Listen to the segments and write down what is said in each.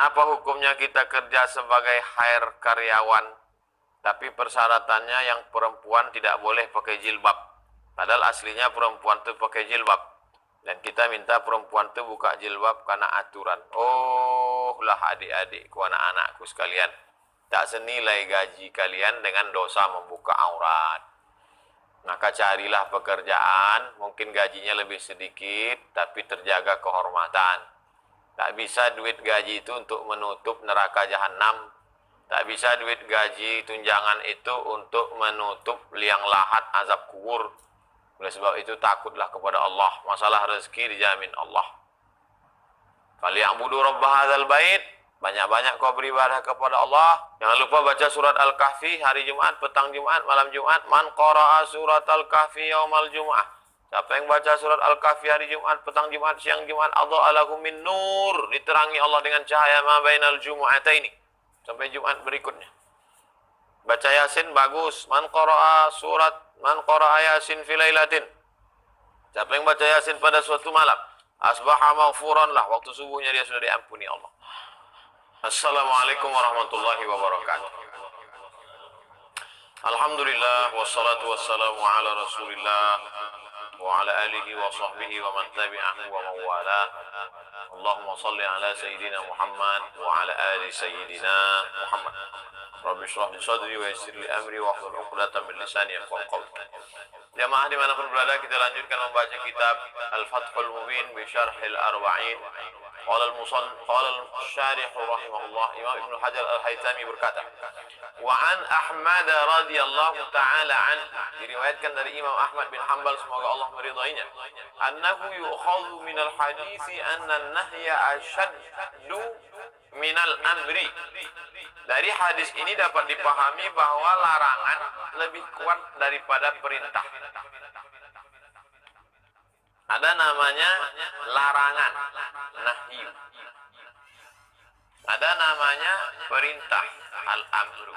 Apa hukumnya kita kerja sebagai hire karyawan, tapi persyaratannya yang perempuan tidak boleh pakai jilbab. Padahal aslinya perempuan itu pakai jilbab. Dan kita minta perempuan itu buka jilbab karena aturan. Oh lah adik-adikku, anak-anakku sekalian. Tak senilai gaji kalian dengan dosa membuka aurat. Maka carilah pekerjaan, mungkin gajinya lebih sedikit, tapi terjaga kehormatan. Tak bisa duit gaji itu untuk menutup neraka jahanam. Tak bisa duit gaji tunjangan itu untuk menutup liang lahat azab kubur. Oleh sebab itu takutlah kepada Allah. Masalah rezeki dijamin Allah. Falyabudu rabb hadzal bait. Banyak-banyak kau beribadah kepada Allah. Jangan lupa baca surat Al-Kahfi hari Jumat, petang Jumat, malam Jumat. Man qara'a surat Al-Kahfi yaumal Jum'ah. Siapa yang baca surat Al-Kahfi hari Jumat, petang Jumat, siang Jumat, adha'a lahu min nur. Diterangi Allah dengan cahaya ma bainal jumu'ataini. Sampai Jumat berikutnya. Baca Yasin bagus. Man qara'a Yasin fi lailatin. Siapa yang baca Yasin pada suatu malam, asbaha maghfuran lah. Waktu subuhnya dia sudah diampuni Allah. Assalamualaikum warahmatullahi wabarakatuh. Alhamdulillah wassalatu wassalamu ala Rasulillah wa ala alihi wa sahbihi wa man tabi'ahu wa man wala. Allahumma salli ala sayyidina Muhammad wa ala ali sayyidina Muhammad. Rabbi shrah li sadri wa yassir li amri wa hlul 'uqdatam min lisani yafqahu qawli. Jamaah dimanapun berada, kita lanjutkan membaca kitab Al-Fathul Mubin bi Syarhil Arba'in. Qala al-syarih rahimahullah, Imam Ibnu Hajar Al-Haytami berkata, wa an Ahmad radhiyallahu ta'ala an, diriwayatkan dari Imam Ahmad bin Hanbal, semoga Allah meridainya, annahu yu'khadhu minal hadisi anna an-nahya ashaddu minal amri. Dari hadis ini dapat dipahami bahwa larangan lebih kuat daripada perintah. Ada namanya larangan, nahyu. Ada namanya perintah, al-amru.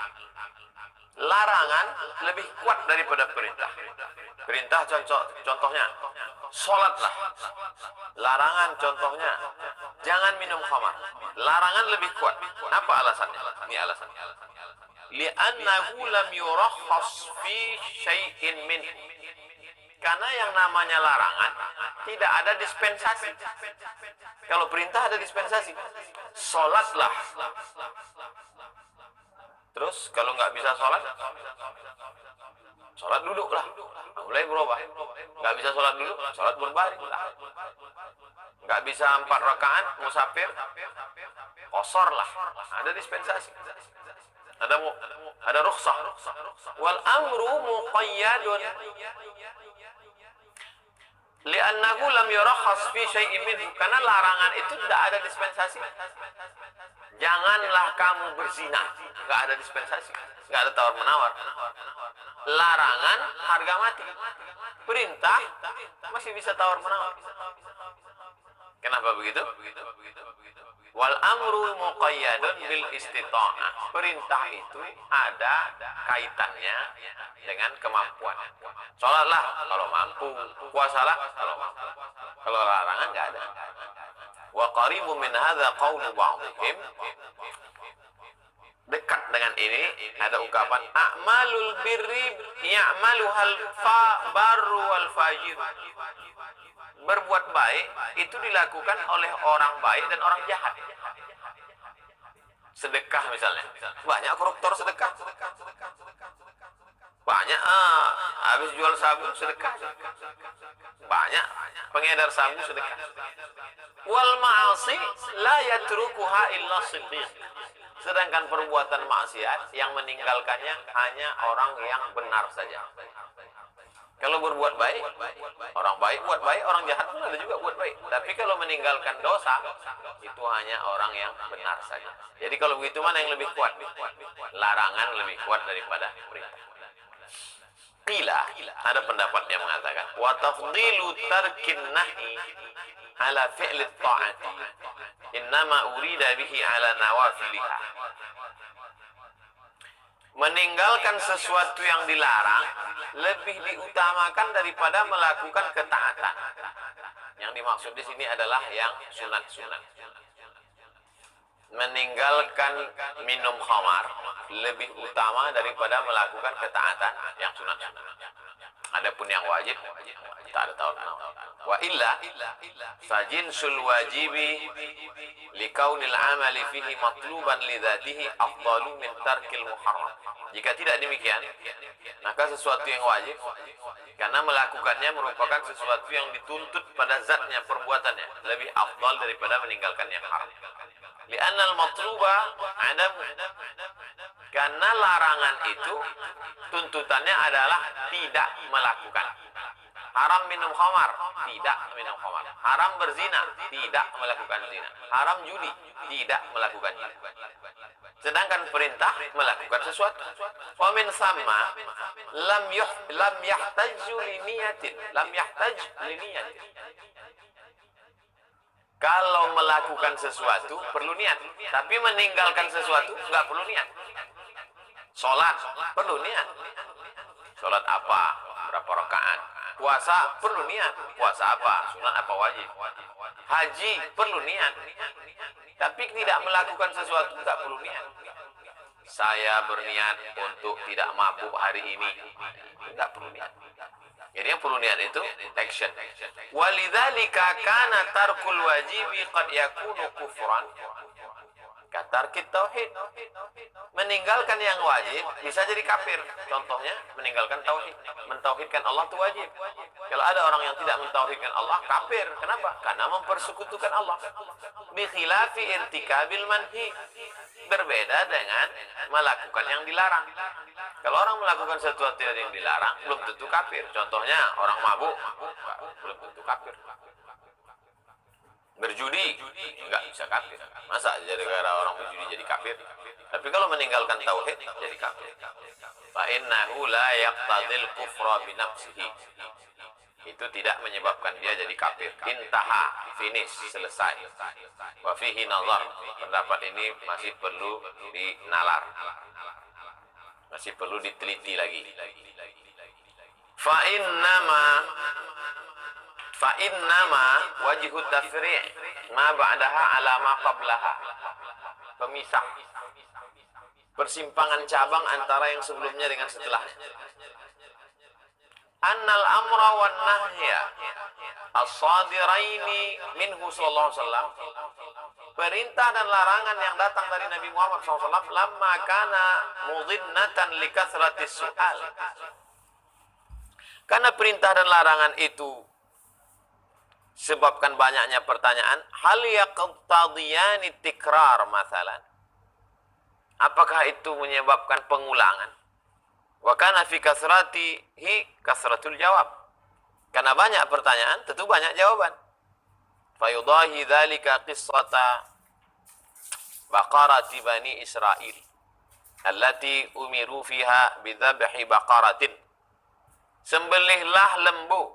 Larangan lebih kuat daripada perintah. Perintah contohnya, sholatlah. Larangan contohnya, jangan minum khamar. Larangan lebih kuat. Apa alasannya? Ini alasannya. Li'annahu lam yurakhas fi syai'in minhu. Karena yang namanya larangan tidak ada dispensasi. Kalau perintah ada dispensasi. Sholatlah. Terus kalau nggak bisa sholat, sholat duduklah. Mulai berubah. Nggak bisa sholat duduk, sholat berbaring. Nggak bisa 4 rakaat, musafir, qosorlah. Ada dispensasi. Ada rukhsah. Wal amru muqayyadun. Li'annahu lam yurakhas fi syai'in minhu. Karena larangan itu tidak ada dispensasi. Janganlah kamu berzina. Enggak ada dispensasi. Enggak ada tawar-menawar. Larangan harga mati. Perintah masih bisa tawar-menawar. Kenapa begitu? Wal amru muqayyadun bil istita'ah. Perintah itu ada kaitannya dengan kemampuan. Sholatlah kalau mampu, puasalah kalau mampu. Kalau larangan enggak ada. Wa qaribu min hadza qaulu ba'dihim. Dekat dengan ini ada ungkapan a'malul birri ya'maluhal barru wal fajir. Berbuat baik itu dilakukan oleh orang baik dan orang jahat. Sedekah misalnya, banyak koruptor sedekah. Banyak habis jual sabu sedekah. Banyak pengedar sabu sedekah. Wal ma'asi la yatrukuha illa siddiq. Sedangkan perbuatan maksiat yang meninggalkannya hanya orang yang benar saja. Kalau berbuat baik, orang baik buat baik, orang jahat pun ada juga buat baik. Tapi kalau meninggalkan dosa, itu hanya orang yang benar saja. Jadi kalau begitu mana yang lebih kuat? Larangan lebih kuat daripada perintah. Qila, ada pendapat yang mengatakan, wa tafdilu tarkin nahi ala fi'li ta'ati innama urida bihi ala nawafiliha. Meninggalkan sesuatu yang dilarang lebih diutamakan daripada melakukan ketaatan. Yang dimaksud di sini adalah yang sunat-sunat. meninggalkan minum khamar lebih utama daripada melakukan ketaatan yang sunat-sunat. Adapun yang wajib tak ada tahu kenapa. Wa illa fajinsul wajibi likaunil amali fihi matluban lidzatihi afdalu min tarkil muharram. Jika tidak demikian, maka sesuatu yang wajib karena melakukannya merupakan sesuatu yang dituntut pada zatnya, perbuatannya, lebih afdal daripada meninggalkan yang haram. Li'annal matluba adam, karena larangan itu tuntutannya adalah tidak melakukan. Haram minum khamar, tidak minum khamar. Haram berzina, tidak melakukan zina. Haram judi, tidak melakukan judi. Sedangkan perintah melakukan sesuatu. Wa min samma lam yahtaju li niyatin, lam yahtaj li niyatin. Kalau melakukan sesuatu perlu niat, tapi meninggalkan sesuatu nggak perlu niat. Sholat perlu niat. Sholat apa? Berapa rakaat? Puasa perlu niat. Puasa apa? Sunat apa wajib? Haji perlu niat. Tapi tidak melakukan sesuatu nggak perlu niat. Saya berniat untuk tidak mabuk hari ini, nggak perlu niat. Jadi yang perlu niat itu action. Walidzalika kana tarkul wajibi qad yakunu kufran katarkit tauhid. Meninggalkan yang wajib bisa jadi kafir. Contohnya meninggalkan tauhid. Mentauhidkan Allah itu wajib. Kalau ada orang yang tidak mentauhidkan Allah, kafir. Kenapa? Karena mempersekutukan Allah. Bi khilafi irtikabil manhi. Berbeda dengan melakukan yang dilarang. Kalau orang melakukan sesuatu yang dilarang, belum tentu kafir. Contohnya orang mabuk, belum tentu kafir. Berjudi, enggak bisa kafir. Masa jadi gara orang berjudi jadi kafir? Tapi kalau meninggalkan tauhid, jadi kafir. Fa innahu la yaqtadil kufra bi nafsihi. Itu tidak menyebabkan dia jadi kafir. Intaha, finish, selesai. Wa fihi nazar. Pendapat ini masih perlu dinalar. Masih perlu diteliti lagi. Fa innama wajhu tafri' ma ba'daha ala ma qablaha. Pemisah, persimpangan cabang antara yang sebelumnya dengan setelahnya. Annal amra wan nahya as-sadiraini minhu sallallahu alaihi wasallam, perintah dan larangan yang datang dari Nabi Muhammad SAW lamma kana mudhinnatan likasratis su'al, karena perintah dan larangan itu sebabkan banyaknya pertanyaan. Hal yaqtadiyani tikrar masalan, apakah itu menyebabkan pengulangan? Wa kana fi kasratihi kasratul jawab, karena banyak pertanyaan tentu banyak jawaban. Fayudahi dzalika qissata baqarati bani Israil allati umiru fiha bidzabhi baqaratin. Sembelihlah lembu.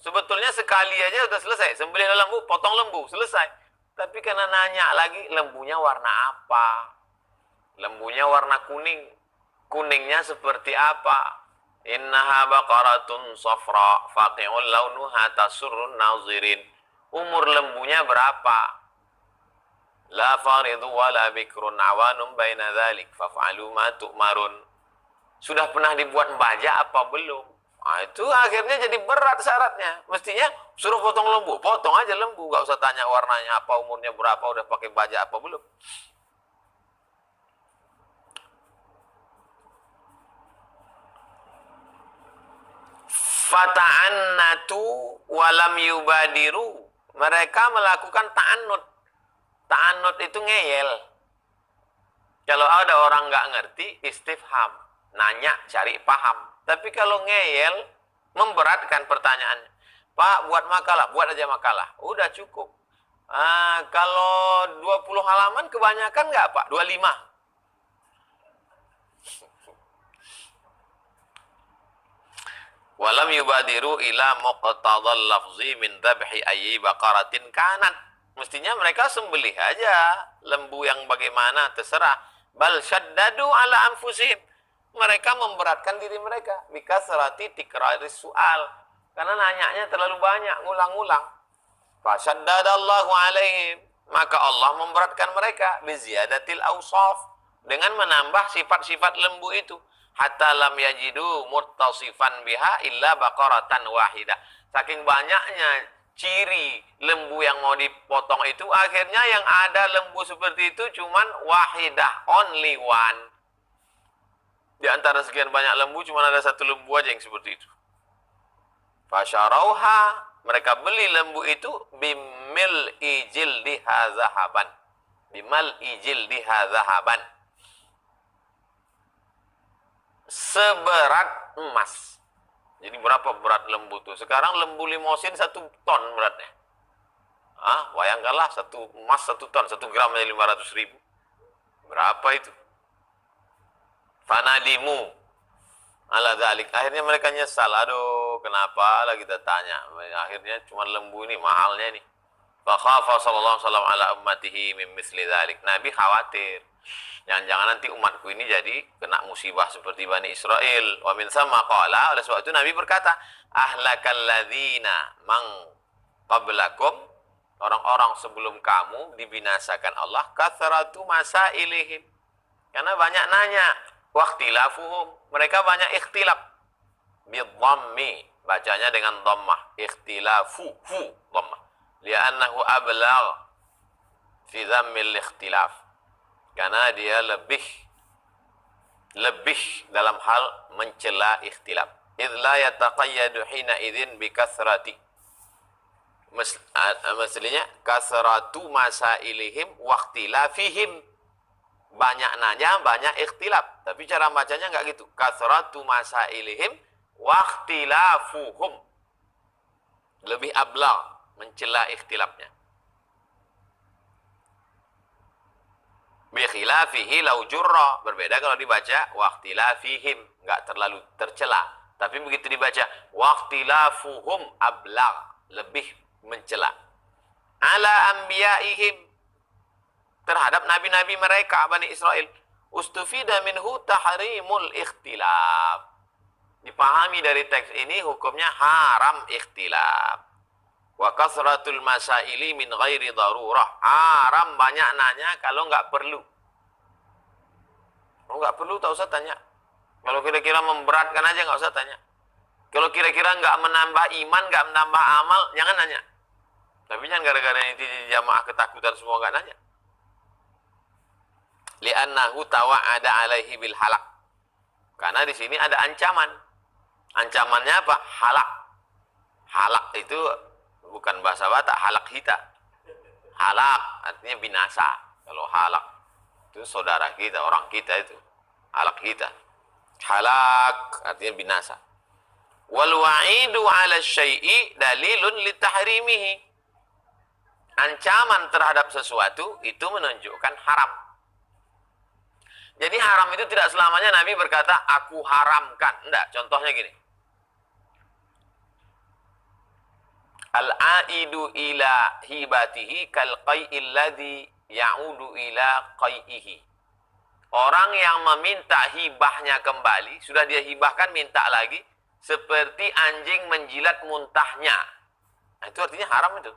Sebetulnya sekali aja sudah selesai. Sembelihlah lembu, potong lembu, selesai. Tapi karena nanya lagi, lembunya warna apa? Lembunya warna kuning. Kuningnya seperti apa? Innaha baqaratun safra faqi'un launuha tasurrun nazirin. Umur lembunya berapa? La faridu wala bikrun awanum baina dzalik faf'alu ma tu'marun. Sudah pernah dibuat baja apa belum? Nah, itu akhirnya jadi berat syaratnya. Mestinya suruh potong lembu, potong aja lembu, gak usah tanya warnanya apa, umurnya berapa, udah pakai baja apa belum. Fata'annatu walam yubadiru. Mereka melakukan ta'annud. Ta'annud itu ngeyel. Kalau ada orang nggak ngerti, istifham, nanya, cari paham. Tapi kalau ngeyel, memberatkan pertanyaannya. Pak, buat makalah, buat aja makalah. Udah cukup. Kalau 20 halaman kebanyakan nggak Pak? 25. Walam yubadiru ila muqtadal lafzi min dhabhi ayyi baqaratin kanat. Mestinya mereka sembelih aja lembu yang bagaimana terserah. Bal syaddadu ala anfusihim. Mereka memberatkan diri mereka bikasrati tikraris su'al, karena nanyanya terlalu banyak, ngulang-ngulang. Fasyaddadallahu alaihim. maka Allah memberatkan mereka biziyadatil awsaf, dengan menambah sifat-sifat lembu itu. Hatta lam yajidu muttasifan biha illa baqaratan wahidah. Saking banyaknya ciri lembu yang mau dipotong itu, akhirnya yang ada lembu seperti itu cuman wahidah, only one. Di antara sekian banyak lembu cuman ada satu lembu aja yang seperti itu. Fasyarauha, mereka beli lembu itu bimil ijil diha zahaban. Bimal ijil diha zahaban. Seberat emas. Jadi berapa berat lembu itu? Sekarang lembu limosin 1 ton beratnya. Bayangkanlah satu emas 1 ton, 1 gram aja 500.000. Berapa itu? Fanadimu ala dzalik. Akhirnya mereka nyesal. Aduh, kenapa lah kita tanya. Akhirnya cuma lembu ini mahalnya nih. Fa khafa sallallahu alaihi wasallam ala ummatihi min misli dzalik. Nabi khawatir, jangan-jangan nanti umatku ini jadi kena musibah seperti Bani Israel. Wa min thamma qala, oleh sebab itu Nabi berkata, ahlakal ladzina man qablakum, orang-orang sebelum kamu dibinasakan Allah kathratu masailihim, karena banyak nanya. Waqtilafuhum, mereka banyak ikhtilaf. Bidhammi, bacanya dengan dhammah. Ikhtilafu, dhammah. Li'annahu ablagh fi dhammil ikhtilaf, karena dia lebih dalam hal mencela ikhtilaf. Idh la yataqayyadu hina idzin bi kathrati. Maksudnya kasratu masailihim waqtilafihim, banyak nanya, banyak ikhtilaf. Tapi cara bacanya enggak gitu. Kasratu masailihim waqtilafuhum, lebih ablagh, mencela ikhtilafnya. Bi khilafihi law jurra, berbeda kalau dibaca waqtilafihim, enggak terlalu tercela. Tapi begitu dibaca waqtilafuhum ablagh, lebih mencela. Ala anbiyaihim, terhadap nabi-nabi mereka Bani Israel. Ustufida minhu tahrimul ikhtilaf, dipahami dari teks ini hukumnya haram ikhtilaf. Wa kasratul masaili min ghairi darurah, haram banyak nanya kalau nggak perlu. Kalau nggak perlu tak usah tanya. Kalau kira-kira memberatkan aja nggak usah tanya. Kalau kira-kira nggak menambah iman, nggak menambah amal, jangan nanya. Tapi jangan gara-gara ini jamaah ketakutan semua nggak nanya. Li'annahu tawa'ada alaihi bil halak, karena di sini ada ancaman. Ancamannya apa? Halak. Halak itu bukan bahasa Batak, halak hita. Halak artinya binasa. Kalau halak itu saudara kita, orang kita itu halak hita. Halak artinya binasa. Wal wa'idu 'ala syai'i dalilun li tahrimihi. Ancaman terhadap sesuatu itu menunjukkan haram. Jadi haram itu tidak selamanya Nabi berkata, aku haramkan. Enggak, contohnya gini. Al-aidu ila hibatihi kal qai'il ladzi ya'udu ila qai'ihi. Orang yang meminta hibahnya kembali, sudah dia hibahkan, minta lagi, seperti anjing menjilat muntahnya. Nah, itu artinya haram itu.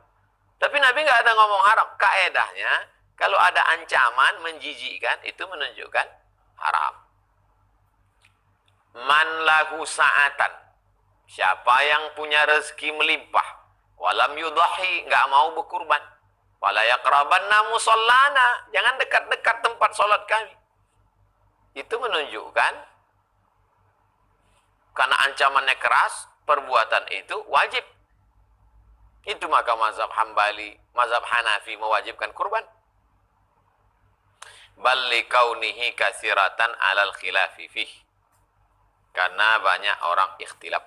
Tapi Nabi nggak ada ngomong haram. Kaedahnya, kalau ada ancaman menjijikkan, itu menunjukkan haram. Man lahu sa'atan, siapa yang punya rezeki melimpah, walam yudahi, nggak mau berkurban, wala yaqrabanna musallana, jangan dekat-dekat tempat sholat kami. Itu menunjukkan, karena ancamannya keras, perbuatan itu wajib. Itu maka mazhab Hambali, mazhab Hanafi mewajibkan kurban. Bal likaunihi katsiratan 'alal khilafi fih, karena banyak orang ikhtilaf.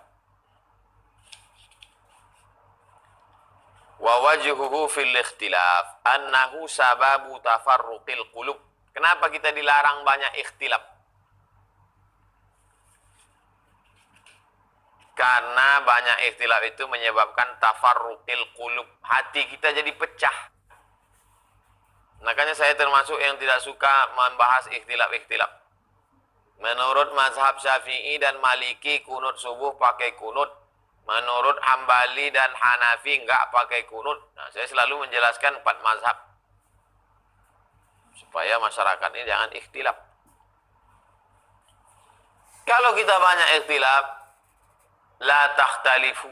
Wa wajhuhu fil ikhtilaf annahu sababu tafarruqil qulub. Kenapa kita dilarang banyak ikhtilaf? Karena banyak ikhtilaf itu menyebabkan tafarruqil qulub, hati kita jadi pecah. Makanya saya termasuk yang tidak suka membahas ikhtilaf-ikhtilaf. Menurut mazhab Syafi'i dan Maliki, kunut subuh pakai kunut. Menurut Hambali dan Hanafi enggak pakai kunut. Nah, saya selalu menjelaskan 4 mazhab. supaya masyarakat ini jangan ikhtilaf. Kalau kita banyak ikhtilaf, la takhtalifu,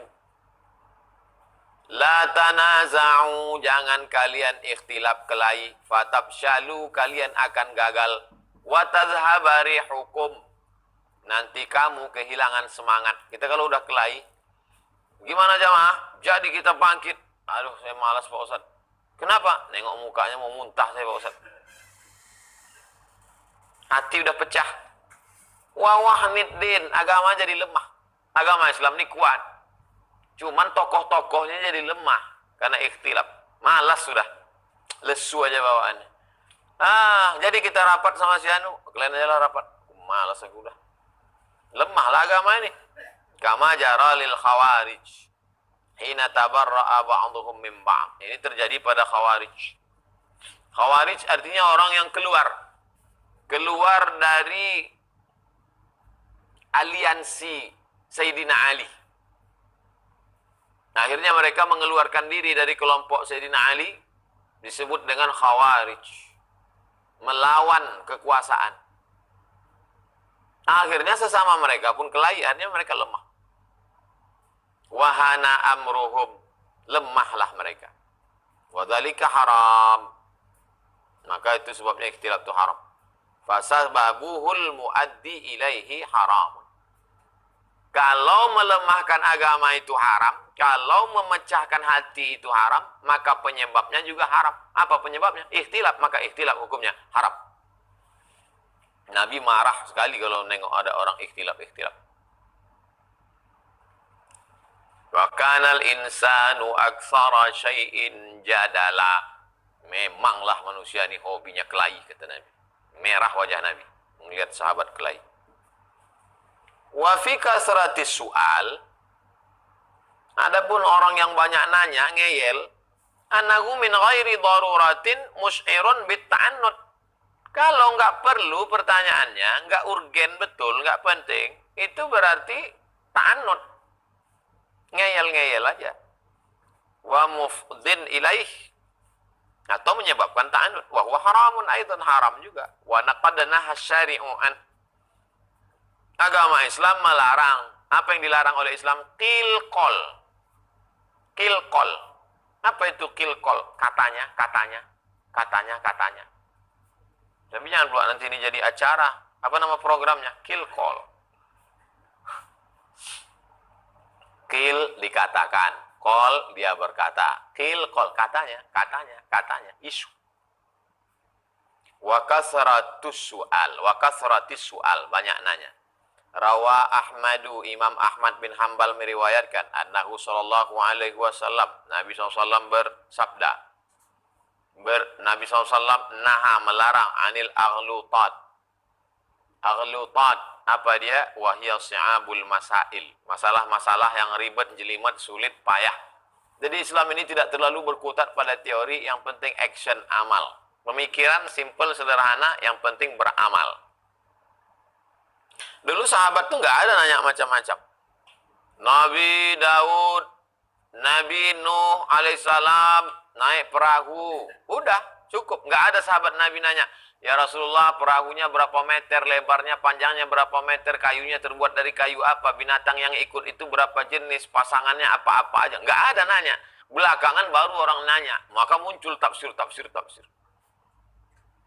la tanaza'u, jangan kalian ikhtilaf kelahi, fatabsyalu, kalian akan gagal, wa tadhhaba rihukum, nanti kamu kehilangan semangat. Kita kalau udah kelahi, gimana jamaah? Jadi kita bangkit. Aduh, saya malas Pak Ustaz. Kenapa? Nengok mukanya mau muntah saya Pak Ustaz. Hati udah pecah. Wawahniddin, agama jadi lemah. Agama Islam ini kuat. Cuman tokoh-tokohnya jadi lemah karena ikhtilaf. Malas sudah. Lesu aja bawaannya. Jadi kita rapat sama si Anu, kalian aja lah rapat. Malas aku udah. Lemah lah agama ini. Kama jara lil khawarij. Hina tabarra'a ba'duhum min ba'd. Ini terjadi pada khawarij. Khawarij artinya orang yang keluar dari aliansi Sayyidina Ali. Akhirnya mereka mengeluarkan diri dari kelompok Sayyidina Ali, disebut dengan khawarij, melawan kekuasaan. Akhirnya sesama mereka pun kelahi, akhirnya mereka lemah. Wahana amruhum, lemahlah mereka. Wadzalika haram, maka itu sebabnya ikhtilaf itu haram. Fasababuhul muaddi ilaihi haram. Kalau melemahkan agama itu haram, kalau memecahkan hati itu haram, maka penyebabnya juga haram. Apa penyebabnya? Ikhtilaf, maka ikhtilaf hukumnya haram. Nabi marah sekali kalau nengok ada orang ikhtilaf. Wa kanal insanu aktsara syai'in jadala. Memanglah manusia ini hobinya kelahi, kata Nabi. Merah wajah Nabi melihat sahabat kelahi. Wa fi kasratis su'al, adapun orang yang banyak nanya, ngeyel, annahu min ghairi daruratin musy'irun bitta'annud. Kalau nggak perlu pertanyaannya, nggak urgen betul, nggak penting, itu berarti ta'annud. Ngeyel-ngeyel aja. Wa mufdin ilaih, atau menyebabkan ta'annud. Wa huwa haramun aidan, haram juga. Wa naqadna hasyari'u an. Agama Islam melarang. Apa yang dilarang oleh Islam? Qilqol. Qilqol. Apa itu qilqol? Katanya. Tapi jangan pula nanti ini jadi acara. Apa nama programnya? Qilqol. Qil dikatakan. Qol dia berkata. Qilqol katanya. Isu. Wa kasratus su'al. Banyak nanya. Rawa Ahmadu, Imam Ahmad bin Hanbal meriwayatkan, annahu sallallahu alaihi wasallam, Nabi SAW bersabda, Nabi SAW naha, melarang, anil aghlutat. Aghlutat, apa dia? Wahya si'abul masail, masalah-masalah yang ribet, jelimet, sulit, payah. Jadi Islam ini tidak terlalu berkutat pada teori, yang penting action, amal. Pemikiran simple, sederhana, yang penting beramal. Dulu sahabat tuh nggak ada nanya macam-macam. Nabi Daud, Nabi Nuh alaihissalam naik perahu, udah cukup. Nggak ada sahabat Nabi nanya, ya Rasulullah perahunya berapa meter, lebarnya, panjangnya berapa meter, kayunya terbuat dari kayu apa, binatang yang ikut itu berapa jenis, pasangannya apa-apa aja. Nggak ada nanya. Belakangan baru orang nanya, maka muncul tafsir.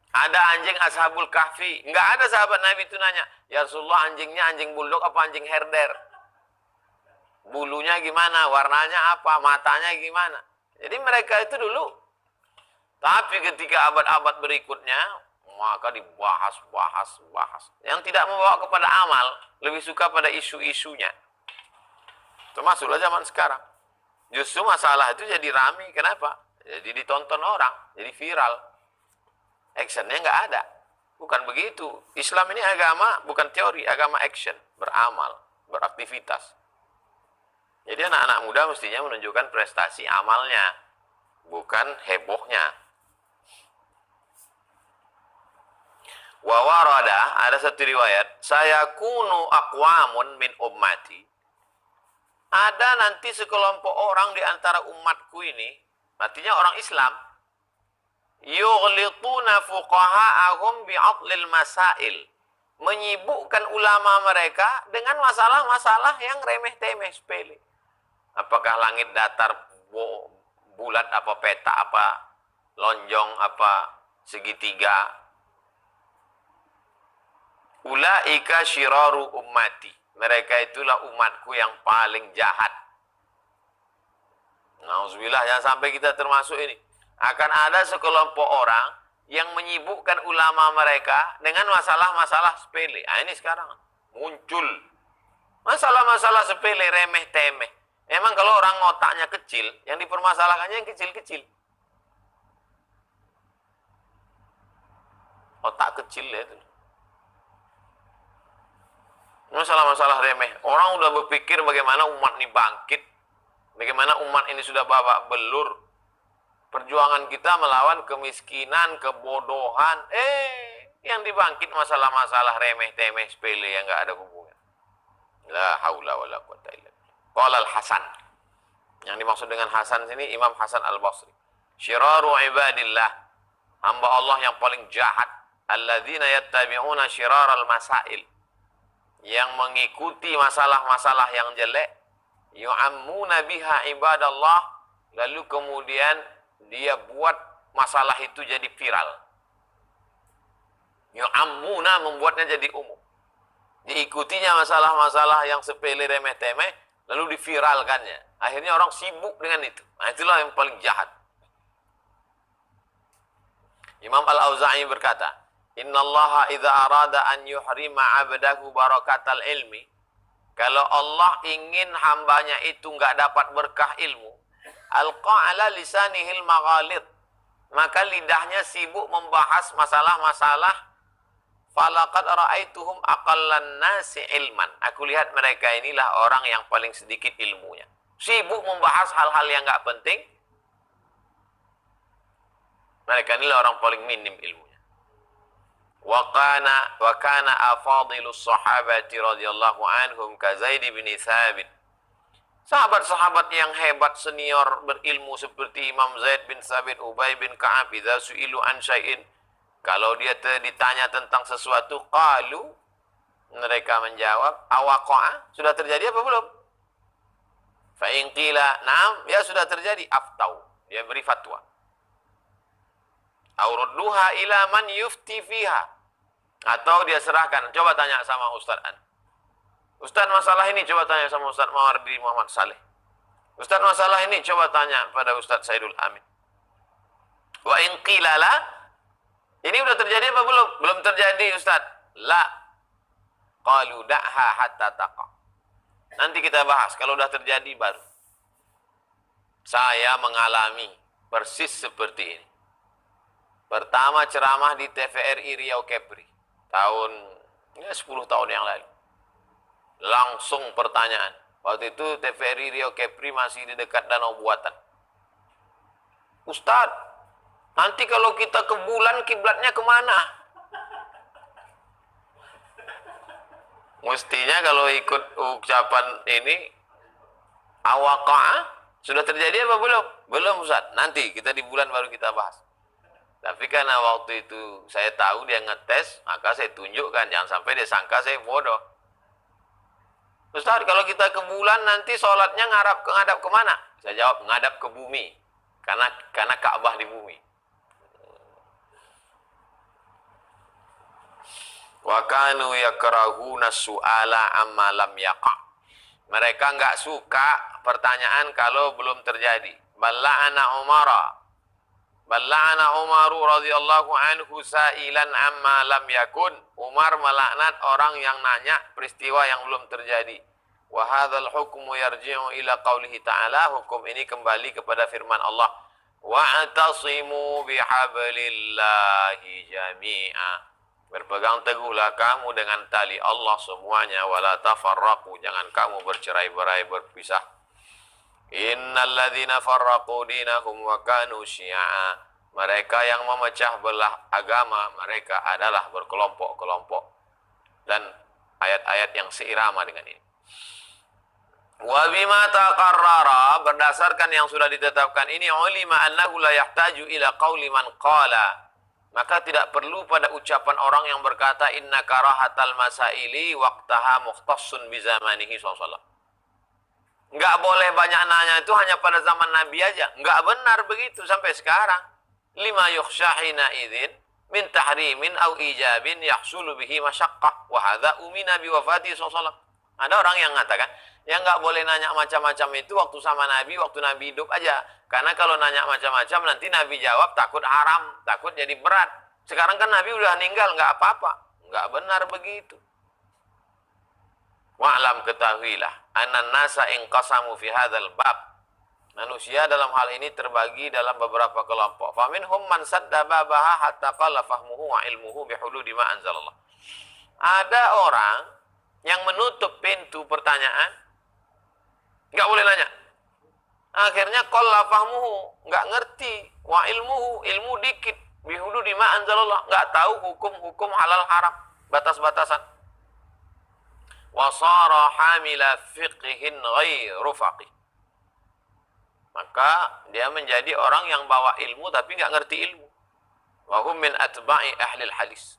Ada anjing Ashabul Kahfi. Nggak ada sahabat Nabi itu nanya, ya Rasulullah anjingnya anjing bulldog apa anjing herder? Bulunya gimana? Warnanya apa? Matanya gimana? Jadi mereka itu dulu. Tapi ketika abad-abad berikutnya, maka dibahas. Yang tidak membawa kepada amal, lebih suka pada isu-isunya. Termasuklah zaman sekarang. Justru masalah itu jadi ramai. Kenapa? Jadi ditonton orang, jadi viral. Actionnya nggak ada. Bukan begitu. Islam ini agama bukan teori, agama action, beramal, beraktivitas. Jadi anak-anak muda mestinya menunjukkan prestasi amalnya, bukan hebohnya. Wa warada, ada satu riwayat, sayakunu aqwamun min ummati. Ada nanti sekelompok orang di antara umatku ini, artinya orang Islam, Yughlituna fuqaha'ahum bi'adlil masail. Menyibukkan ulama mereka dengan masalah-masalah yang remeh-temeh, sepele. Apakah langit datar, bulat, apa peta, apa lonjong, apa segitiga. Ulaika syiraru ummati. Mereka itulah umatku yang paling jahat. Nauzubillah, jangan sampai kita termasuk ini. Akan ada sekelompok orang yang menyibukkan ulama mereka dengan masalah-masalah sepele. Nah, ini sekarang muncul masalah-masalah sepele, remeh-temeh. Emang kalau orang otaknya kecil, yang dipermasalahkannya yang kecil-kecil. Otak kecil ya itu. Masalah-masalah remeh. Orang udah berpikir bagaimana umat ini bangkit. Bagaimana umat ini sudah babak belur. Perjuangan kita melawan kemiskinan, kebodohan. Yang dibangkit masalah-masalah remeh-temeh, sepele yang enggak ada hubungan. La haula wala quwata illa billah. Qala al-Hasan. Yang dimaksud dengan Hasan sini Imam Hasan Al-Basri. Syiraru ibadillah. Hamba Allah yang paling jahat. Alladzina yattabi'una syiraral masail. Yang mengikuti masalah-masalah yang jelek. Yu'ammuna biha ibadallah. Lalu kemudian dia buat masalah itu jadi viral. Yu'ammuna, membuatnya jadi umum. Diikutinya masalah-masalah yang sepele, remeh-temeh, lalu diviralkannya. Akhirnya orang sibuk dengan itu. Nah, itulah yang paling jahat. Imam Al-Auza'i berkata, Innallaha idza arada an yuhrima 'abdahu barakatal ilmi. Kalau Allah ingin hambanya itu enggak dapat berkah ilmu, alqa ala lisanihil maghalid, maka lidahnya sibuk membahas masalah-masalah. Falaqad ra'aituhum aqallan nasi ilman. Aku lihat mereka inilah orang yang paling sedikit ilmunya. Sibuk membahas hal-hal yang enggak penting. Mereka inilah orang paling minim ilmunya. Wa kana afadilus sahabati radhiyallahu anhum ka Zaid bin Thabit. Sahabat-sahabat yang hebat senior berilmu seperti Imam Zaid bin Thabit, Ubay bin Ka'ab, idza su'ilu an syai'in, kalau dia ditanya tentang sesuatu, qalu, mereka menjawab, awaqa'a, sudah terjadi apa belum? Fa in qila na'am, ya sudah terjadi, aftau, dia beri fatwa. Aurudduha ila man yufti fiha, atau dia serahkan, coba tanya sama Ustaz An. Ustaz, masalah ini coba tanya sama Ustaz Mawardi Muhammad Saleh. Ustaz, masalah ini coba tanya pada Ustaz Saidul Amin. Wa in qila la, ini udah terjadi apa belum? Belum terjadi Ustaz. La. Qalu da'ha hatta taqa. Nanti kita bahas, kalau udah terjadi baru. Saya mengalami persis seperti ini. Pertama ceramah di TVRI Riau Kepri. Tahun 10 tahun yang lalu. Langsung pertanyaan. Waktu itu TVRI Riau Kepri masih di dekat Danau Buatan. Ustadz, nanti kalau kita ke bulan kiblatnya kemana? Mestinya kalau ikut ucapan ini, awaqa'a, sudah terjadi apa belum? Belum Ustadz, nanti kita di bulan baru kita bahas. Tapi karena waktu itu saya tahu dia ngetes, maka saya tunjukkan, jangan sampai dia sangka saya bodoh. Ustaz, kalau kita ke bulan nanti sholatnya ngadap kemana? Saya jawab, ngadap ke bumi. Karena Ka'bah di bumi. Wa kanu yakrahuna su'ala amma lam yaqa. Mereka enggak suka pertanyaan kalau belum terjadi. Balla'ana Umaru radhiyallahu anhu sa'ilan amma lam yakun. Umar melaknat orang yang nanya peristiwa yang belum terjadi. Wa hadzal hukmu yarji'u ila qaulihi ta'ala. Hukum ini kembali kepada firman Allah. Wa'tasimu bihablillahi jami'a. Berpegang teguhlah kamu dengan tali Allah semuanya. Wala tafarraqu. Jangan kamu bercerai-berai, berpisah. Innal ladzina farraqu dinahum wa kanu syi'a. Mereka yang memecah belah agama, mereka adalah berkelompok-kelompok. Dan ayat-ayat yang seirama dengan ini. Wa bima taqarrara, berdasarkan yang sudah ditetapkan ini, ulima annahu la yahtaju ila qauli man qala, maka tidak perlu pada ucapan orang yang berkata inna karahatal masaili waqtaha mukhtassun bi zamanihi sallallahu. Enggak boleh banyak nanya itu hanya pada zaman Nabi aja. Enggak benar begitu sampai sekarang. Lima yukhshahina idzin min tahrimin au ijabin yahsulu bihi masyaqqah wa hadza umina bi wafati sallallahu. Ada orang yang mengatakan, ya nggak boleh nanya macam-macam itu waktu sama Nabi, waktu Nabi hidup aja. Karena kalau nanya macam-macam nanti Nabi jawab takut haram, takut jadi berat. Sekarang kan Nabi udah meninggal, nggak apa-apa. Nggak benar begitu. Wa'lam, ketahuilah, anna nasa inqasamu fi hadzal bab. Manusia dalam hal ini terbagi dalam beberapa kelompok. Faminhum man sadda babaha hatta qala fahmuhu wa ilmuhu bihududi ma anzalallah. Ada orang yang menutup pintu pertanyaan, nggak boleh nanya. Akhirnya qalla fahmuhu, nggak ngerti, wa ilmuhu, ilmu dikit, bihududi ma anzalallah, nggak tahu hukum-hukum halal haram, batas-batasan. Wasara hamila fiqhin ghairu faqih, maka dia menjadi orang yang bawa ilmu tapi nggak ngerti ilmu. Wa hum min atba'i ahli hadis,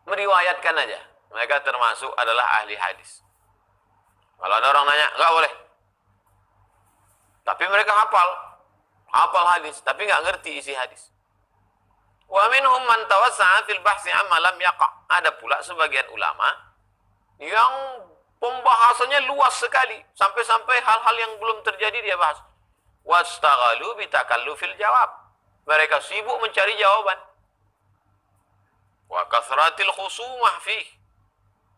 meriwayatkan aja, mereka termasuk adalah ahli hadis. Kalau ada orang nanya, nggak boleh, tapi mereka hafal hadis tapi nggak ngerti isi hadis. Wa minhum man tawassa'a fil bahsi amma lam yaqa, ada pula sebagian ulama yang pembahasannya luas sekali, sampai-sampai hal-hal yang belum terjadi dia bahas. Wastaghalu bitakallufil jawab, mereka sibuk mencari jawaban. Wa kathratil khusumah fih,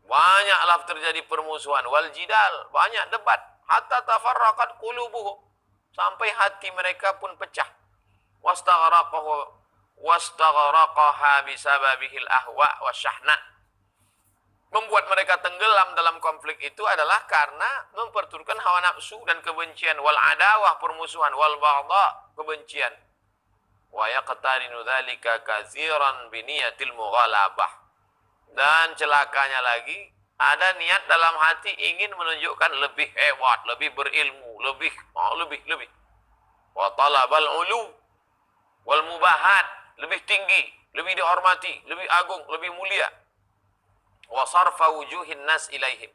banyaklah terjadi permusuhan, wal jidal, banyak debat, hatta tafarraqat qulubuhum, sampai hati mereka pun pecah. Wastaghraqaha bisababihil ahwa wasyahna, membuat mereka tenggelam dalam konflik itu adalah karena memperturutkan hawa nafsu dan kebencian, wal adawah, permusuhan, wal baghdha, kebencian. Wa yaqtarinu dzalika katsiran bi niyatil mughalabah, dan celakanya lagi ada niat dalam hati ingin menunjukkan lebih hebat, lebih berilmu, lebih. Wa talabal ulu wal mubahat, lebih tinggi, lebih dihormati, lebih agung, lebih mulia. Wa sarfa wujuhin nas ilaihim,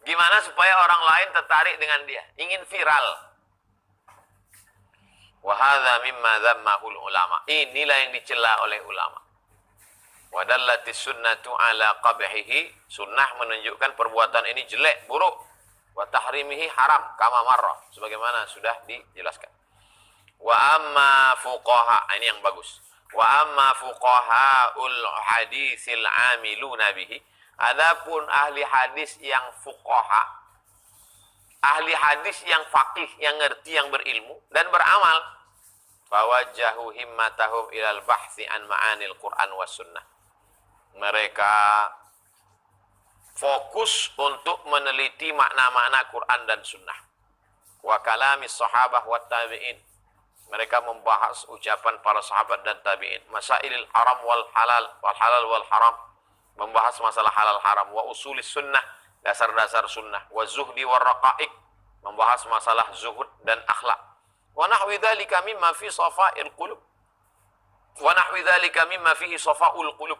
gimana supaya orang lain tertarik dengan dia, ingin viral. Wa hadza mimma dhammahul ulama, inilah yang dicela oleh ulama. Wa dallatis sunnatu ala qabhihi, sunnah menunjukkan perbuatan ini jelek, buruk. Wa tahrimihi haram, kama marrah, sebagaimana sudah dijelaskan. Wa amma fuqaha, ini yang bagus. Wa amma fuqahaul hadisil amiluna bihi, adapun ahli hadis yang fuqaha, ahli hadis yang faqih, yang ngerti, yang berilmu dan beramal, fawajjahu himmatahum ilal bahthi an ma'anil Qur'an was sunnah, mereka fokus untuk meneliti makna-makna Quran dan sunnah. Wa kalamis sahabah wa tabi'in, mereka membahas ucapan para sahabat dan tabi'in. Masailil haram wal halal wal haram, membahas masalah halal haram. Wa usulis sunnah, dasar-dasar sunnah. Wa zuhdi war raqa'iq, membahas masalah zuhud dan akhlak. Wa nahwi dzalika mimma fi safa'il qulub, wa nahwi dzalika mimma fihi safa'ul qulub,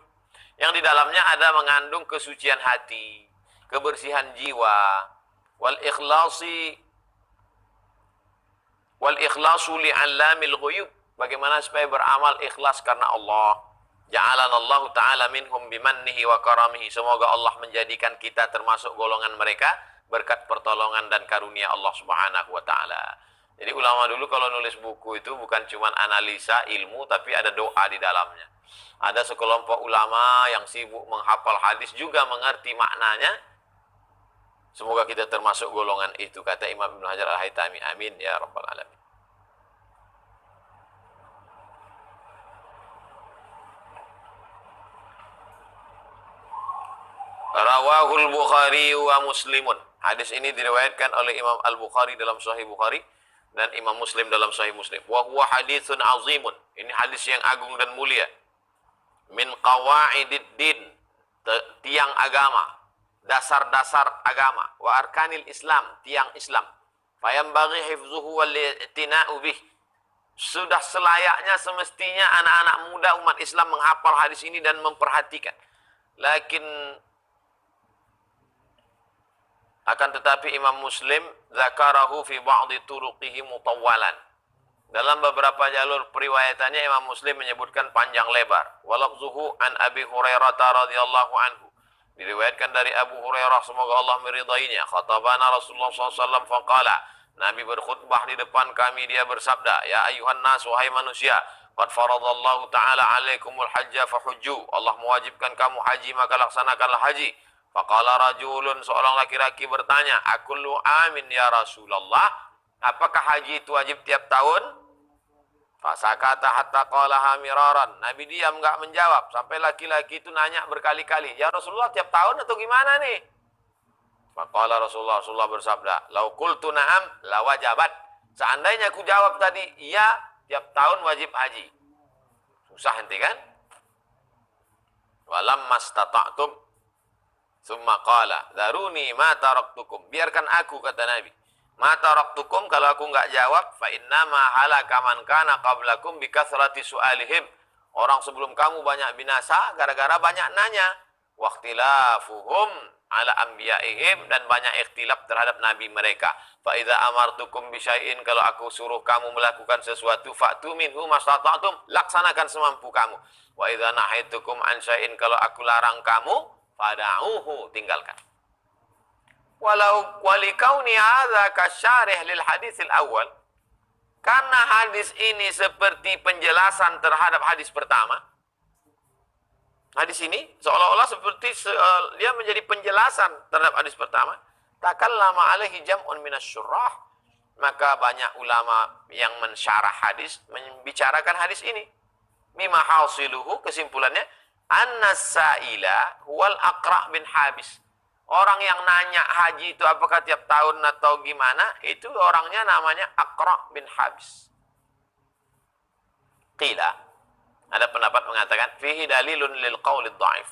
yang di dalamnya ada mengandung kesucian hati, kebersihan jiwa, wal ikhlasu li'allamil ghuyub, bagaimana supaya beramal ikhlas karena Allah. Ja'alanallahu ta'ala minhum bimannihi wa karamihi, semoga Allah menjadikan kita termasuk golongan mereka berkat pertolongan dan karunia Allah Subhanahu wa ta'ala. Jadi ulama dulu kalau nulis buku itu bukan cuma analisa ilmu, tapi ada doa di dalamnya. Ada sekelompok ulama yang sibuk menghafal hadis juga mengerti maknanya. Semoga kita termasuk golongan itu, kata Imam Ibnu Hajar Al-Haytami. Amin ya rabbal alamin. Rawahul Bukhari wa Muslimun, hadis ini diriwayatkan oleh Imam Al-Bukhari dalam Sahih Bukhari dan Imam Muslim dalam Sahih Muslim. Wa huwa haditsun azimun, ini hadis yang agung dan mulia. Min qawaidid din, tiang agama, dasar-dasar agama, wa arkanil Islam, tiang Islam. Fayambaghi hifzuhu wal i'tina'u bih. Sudah selayaknya semestinya anak-anak muda umat Islam menghafal hadis ini dan memperhatikan. Lakin akan tetapi Imam Muslim zakarahu fi ba'di turuqihi mutawwalan. Dalam beberapa jalur periwayatannya Imam Muslim menyebutkan panjang lebar. Walafzuhu an Abi Hurairah radhiyallahu anhu. Diriwayatkan dari Abu Hurairah, semoga Allah meridainya. Khatabana Rasulullah SAW faqala. Nabi berkhutbah di depan kami, dia bersabda, ya ayuhan nas, wahai manusia, qad faradallahu ta'ala alaikumul hajja fahujju. Allah mewajibkan kamu haji, maka laksanakanlah haji. Faqala rajulun, seorang laki-laki bertanya, akullu amin ya Rasulullah, apakah haji itu wajib tiap tahun? Fasakata hatta qalaha miraran. Nabi diam, enggak menjawab sampai laki-laki itu nanya berkali-kali, ya Rasulullah tiap tahun atau gimana nih? Faqala Rasulullah bersabda, lau qultu na'am la wajabat. Seandainya aku jawab tadi iya, tiap tahun wajib haji. Susah ente kan? Walam mastata'tum summa qala daruni ma taraktukum. Biarkan aku, kata Nabi. Ma taraktukum, kalau aku enggak jawab, fa innama halaka man kana qablakum bi kathrati su'alihim. Orang sebelum kamu banyak binasa gara-gara banyak nanya. Wa ikhtilafuhum ala anbiya'ihim, dan banyak ikhtilaf terhadap nabi mereka. Fa idza amartukum bi syai'in, kalau aku suruh kamu melakukan sesuatu, fa'tu minhu mastata'tum, laksanakan semampu kamu. Wa idza nahaitukum an syai'in, kalau aku larang kamu, fada'uhu, tinggalkan. Walau walikauni hadza kasyarih lil hadisil awal, karena hadis ini seperti penjelasan terhadap hadis pertama. Hadis ini seolah-olah seperti dia menjadi penjelasan terhadap hadis pertama. Takallama alaihi jam'un minasyurrah, maka banyak ulama yang mensyarah hadis membicarakan hadis ini. Mimma hasiluhu, kesimpulannya, annas-sa'ila huwal Aqra' bin Habis. Orang yang nanya haji itu apakah tiap tahun atau gimana, itu orangnya namanya Aqra' bin Habis. Qila, ada pendapat mengatakan fihi dalilun lil qaulid dhaif.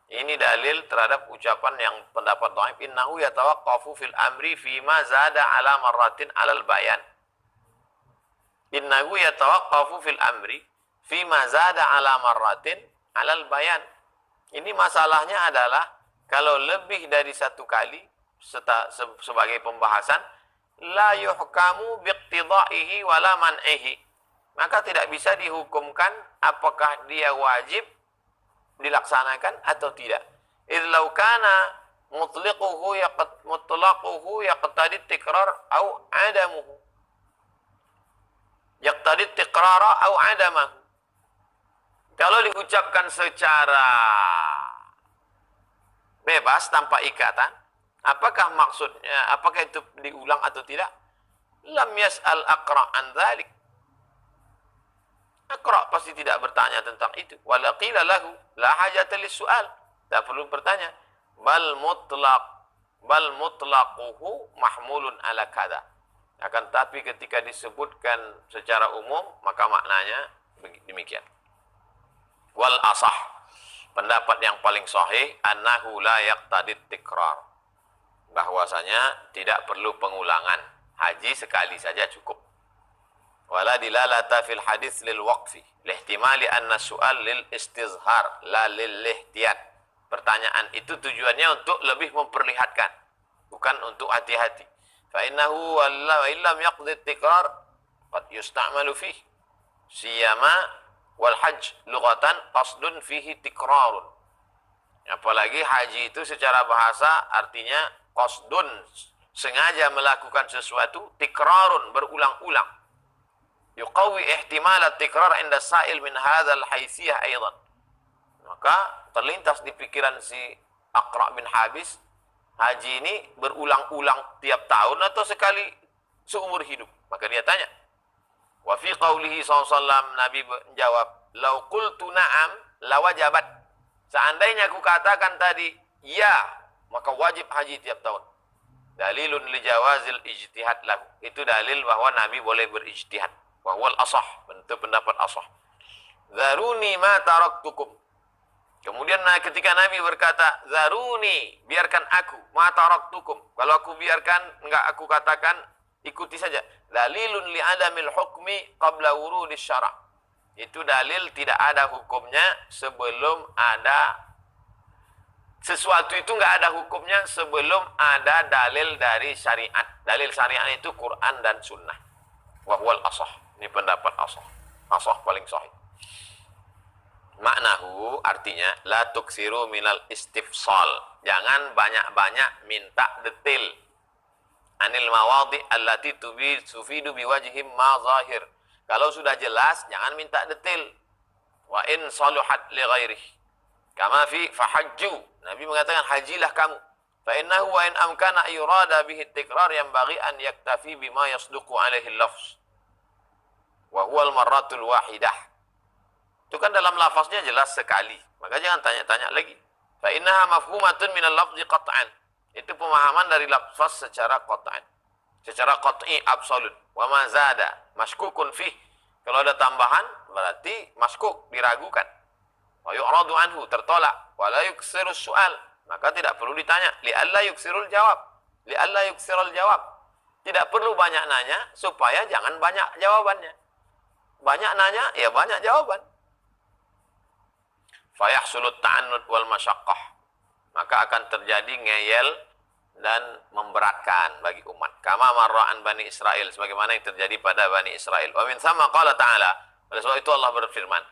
Ini dalil terhadap ucapan yang pendapat dhaif. Innahu yatawaqqafu fil amri fima zada ala marratin alal bayan. Innahu yatawaqqafu fil amri fima zada ala marratin alal bayan. Ini masalahnya adalah kalau lebih dari satu kali sebagai pembahasan, la yuhkamu biqtidaihi wala man'ihi, maka tidak bisa dihukumkan apakah dia wajib dilaksanakan atau tidak. Idlau kana mutlaquhu yaqtadi tikrar au adamuhu. Yaqtadi tikrara au adamahu. Kalau diucapkan secara bebas tanpa ikatan, apakah maksudnya, apakah itu diulang atau tidak? Lam yas'al Aqra' an dzalik. Aqra' pasti tidak bertanya tentang itu. Wala qila lahu la hajata lis-su'al. Tak perlu bertanya. Bal mutlaquhu mahmulun ala kada. Akan tapi ketika disebutkan secara umum, maka maknanya demikian. Wal asah, pendapat yang paling sahih, annahu la yaqtadit tikrar, bahwasanya tidak perlu pengulangan, haji sekali saja cukup. Wala dilalata fil hadis lil waqfi lihtimali anna su'al lil istizhar la lil ihtiyat. Pertanyaan itu tujuannya untuk lebih memperlihatkan, bukan untuk hati-hati. Fa innahu wa illam yaqdit tikrar qad yusta'malu fihi siyama wal hajj lughatan qasdun fihi tikrarun. Apalagi haji itu secara bahasa artinya qasdun, sengaja melakukan sesuatu, tikrarun, berulang-ulang. Yuqawi ihtimal at-tikrar inda sa'il min hadzal haitsiyah aidan. Maka terlintas di pikiran si Aqra' bin Habis, haji ini berulang-ulang tiap tahun atau sekali seumur hidup. Maka dia tanya. Wa fi qaulihi sallallahu, Nabi menjawab, "Lau qultu na'am la wajabat." Seandainya aku katakan tadi ya, maka wajib haji tiap tahun. Dalilun li jawazil ijtihad lahu. Itu dalil bahwa Nabi boleh berijtihad. Wa huwal asah, bentuk pendapat asah. Dzaruni ma taraktukum. Kemudian ketika Nabi berkata, "Zaruni, biarkan aku, ma taraktukum." Kalau aku biarkan, enggak aku katakan, ikuti saja. Dalilun li adamil hukmi qabla wurudis syara'. Itu dalil tidak ada hukumnya sebelum ada sesuatu itu enggak ada hukumnya sebelum ada dalil dari syariat. Dalil syariat itu Quran dan Sunnah. Wa huwal ashah. Ini pendapat ashah. Ashah paling sahih. Maknahu artinya la tuksiru minal istifsal. Jangan banyak-banyak minta detail. Anil mawadi allati tufidu biwajhim ma zahir. Kalau sudah jelas jangan minta detail. Wa in saluhat li ghairih. Kama fi fahajju. Nabi mengatakan hajilah kamu. Fa innahu wa in amkana yurada bihi tikrar yang bagi an yaktafi bima yasduqu alaihi lafz. Wa huwa al-marratul wahidah. Itu kan dalam lafaznya jelas sekali. Maka jangan tanya-tanya lagi. Fa innaha mafhumatun minal lafzi qat'an. Itu pemahaman dari lafaz secara qat'an. Secara qat'i absolut. Wa ma zada mashkukun fih. Kalau ada tambahan berarti maskuk, diragukan. Wa yu'radu anhu, tertolak. Wa la yuksirus su'al. Maka tidak perlu ditanya. Li'alla yuksirul jawab. Li'alla yuksirul jawab. Tidak perlu banyak nanya supaya jangan banyak jawabannya. Banyak nanya, ya banyak jawaban. Fayahsulut ta'annud wal masyaqqah. Maka akan terjadi ngeyel dan memberatkan bagi umat. Kama marra'an Bani Israel. Sebagaimana yang terjadi pada Bani Israel. Wa min thamma qala ta'ala. Oleh sebab itu Allah berfirman.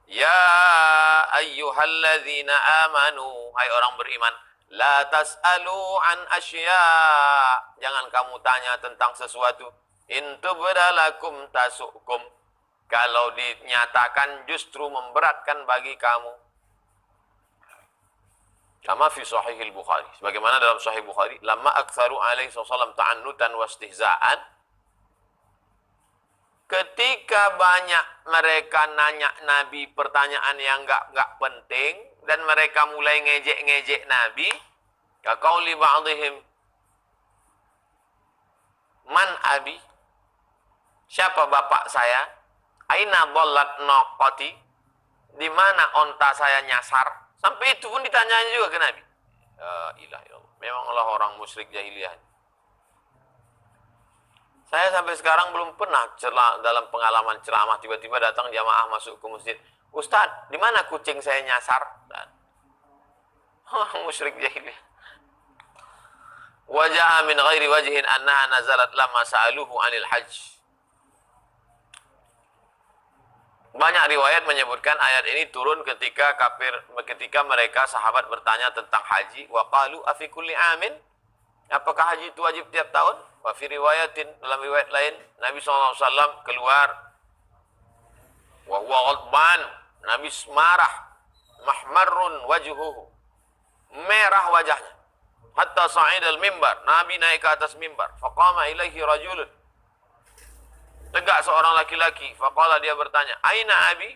Ya ayyuhalladzina amanu. Hai orang beriman. La tas'alu an asya. Jangan kamu tanya tentang sesuatu. In tubdalakum tasukum. Kalau dinyatakan justru memberatkan bagi kamu. Kama fi sahihil Bukhari. Sebagaimana dalam sahih Bukhari. Lama aktsaru alaihi wasallam ta'annutan wastihza'an. Ketika banyak mereka nanya Nabi pertanyaan yang enggak penting. Dan mereka mulai ngejek-ngejek Nabi. Kaqauli ba'dihim. Man abi? Siapa bapak saya? Aina dhallat naqati? Di mana onta saya nyasar? Sampai itu pun ditanyanya juga ke Nabi. La ilaha illallah. Memanglah orang musyrik jahiliyah. Saya sampai sekarang belum pernah dalam pengalaman ceramah tiba-tiba datang jamaah masuk ke masjid. Ustaz, di mana kucing saya nyasar? Dan orang musyrik jahiliyah. Wa ja'a min ghairi wajhin annaha nazalat lamma sa'aluhu 'anil hajj. Banyak riwayat menyebutkan ayat ini turun ketika mereka sahabat bertanya tentang haji. Wa qalu afi kulli amin? Apakah haji itu wajib tiap tahun? Wa fi riwayatin, dalam riwayat lain Nabi SAW keluar wa huwa ghadban. Nabi marah, mahmarrun wajhuhu. Merah wajahnya. Hatta sa'idal mimbar. Nabi naik ke atas mimbar. Faqama ilaihi rajulun. Tegak seorang laki-laki. Faqala, dia bertanya, aina abi?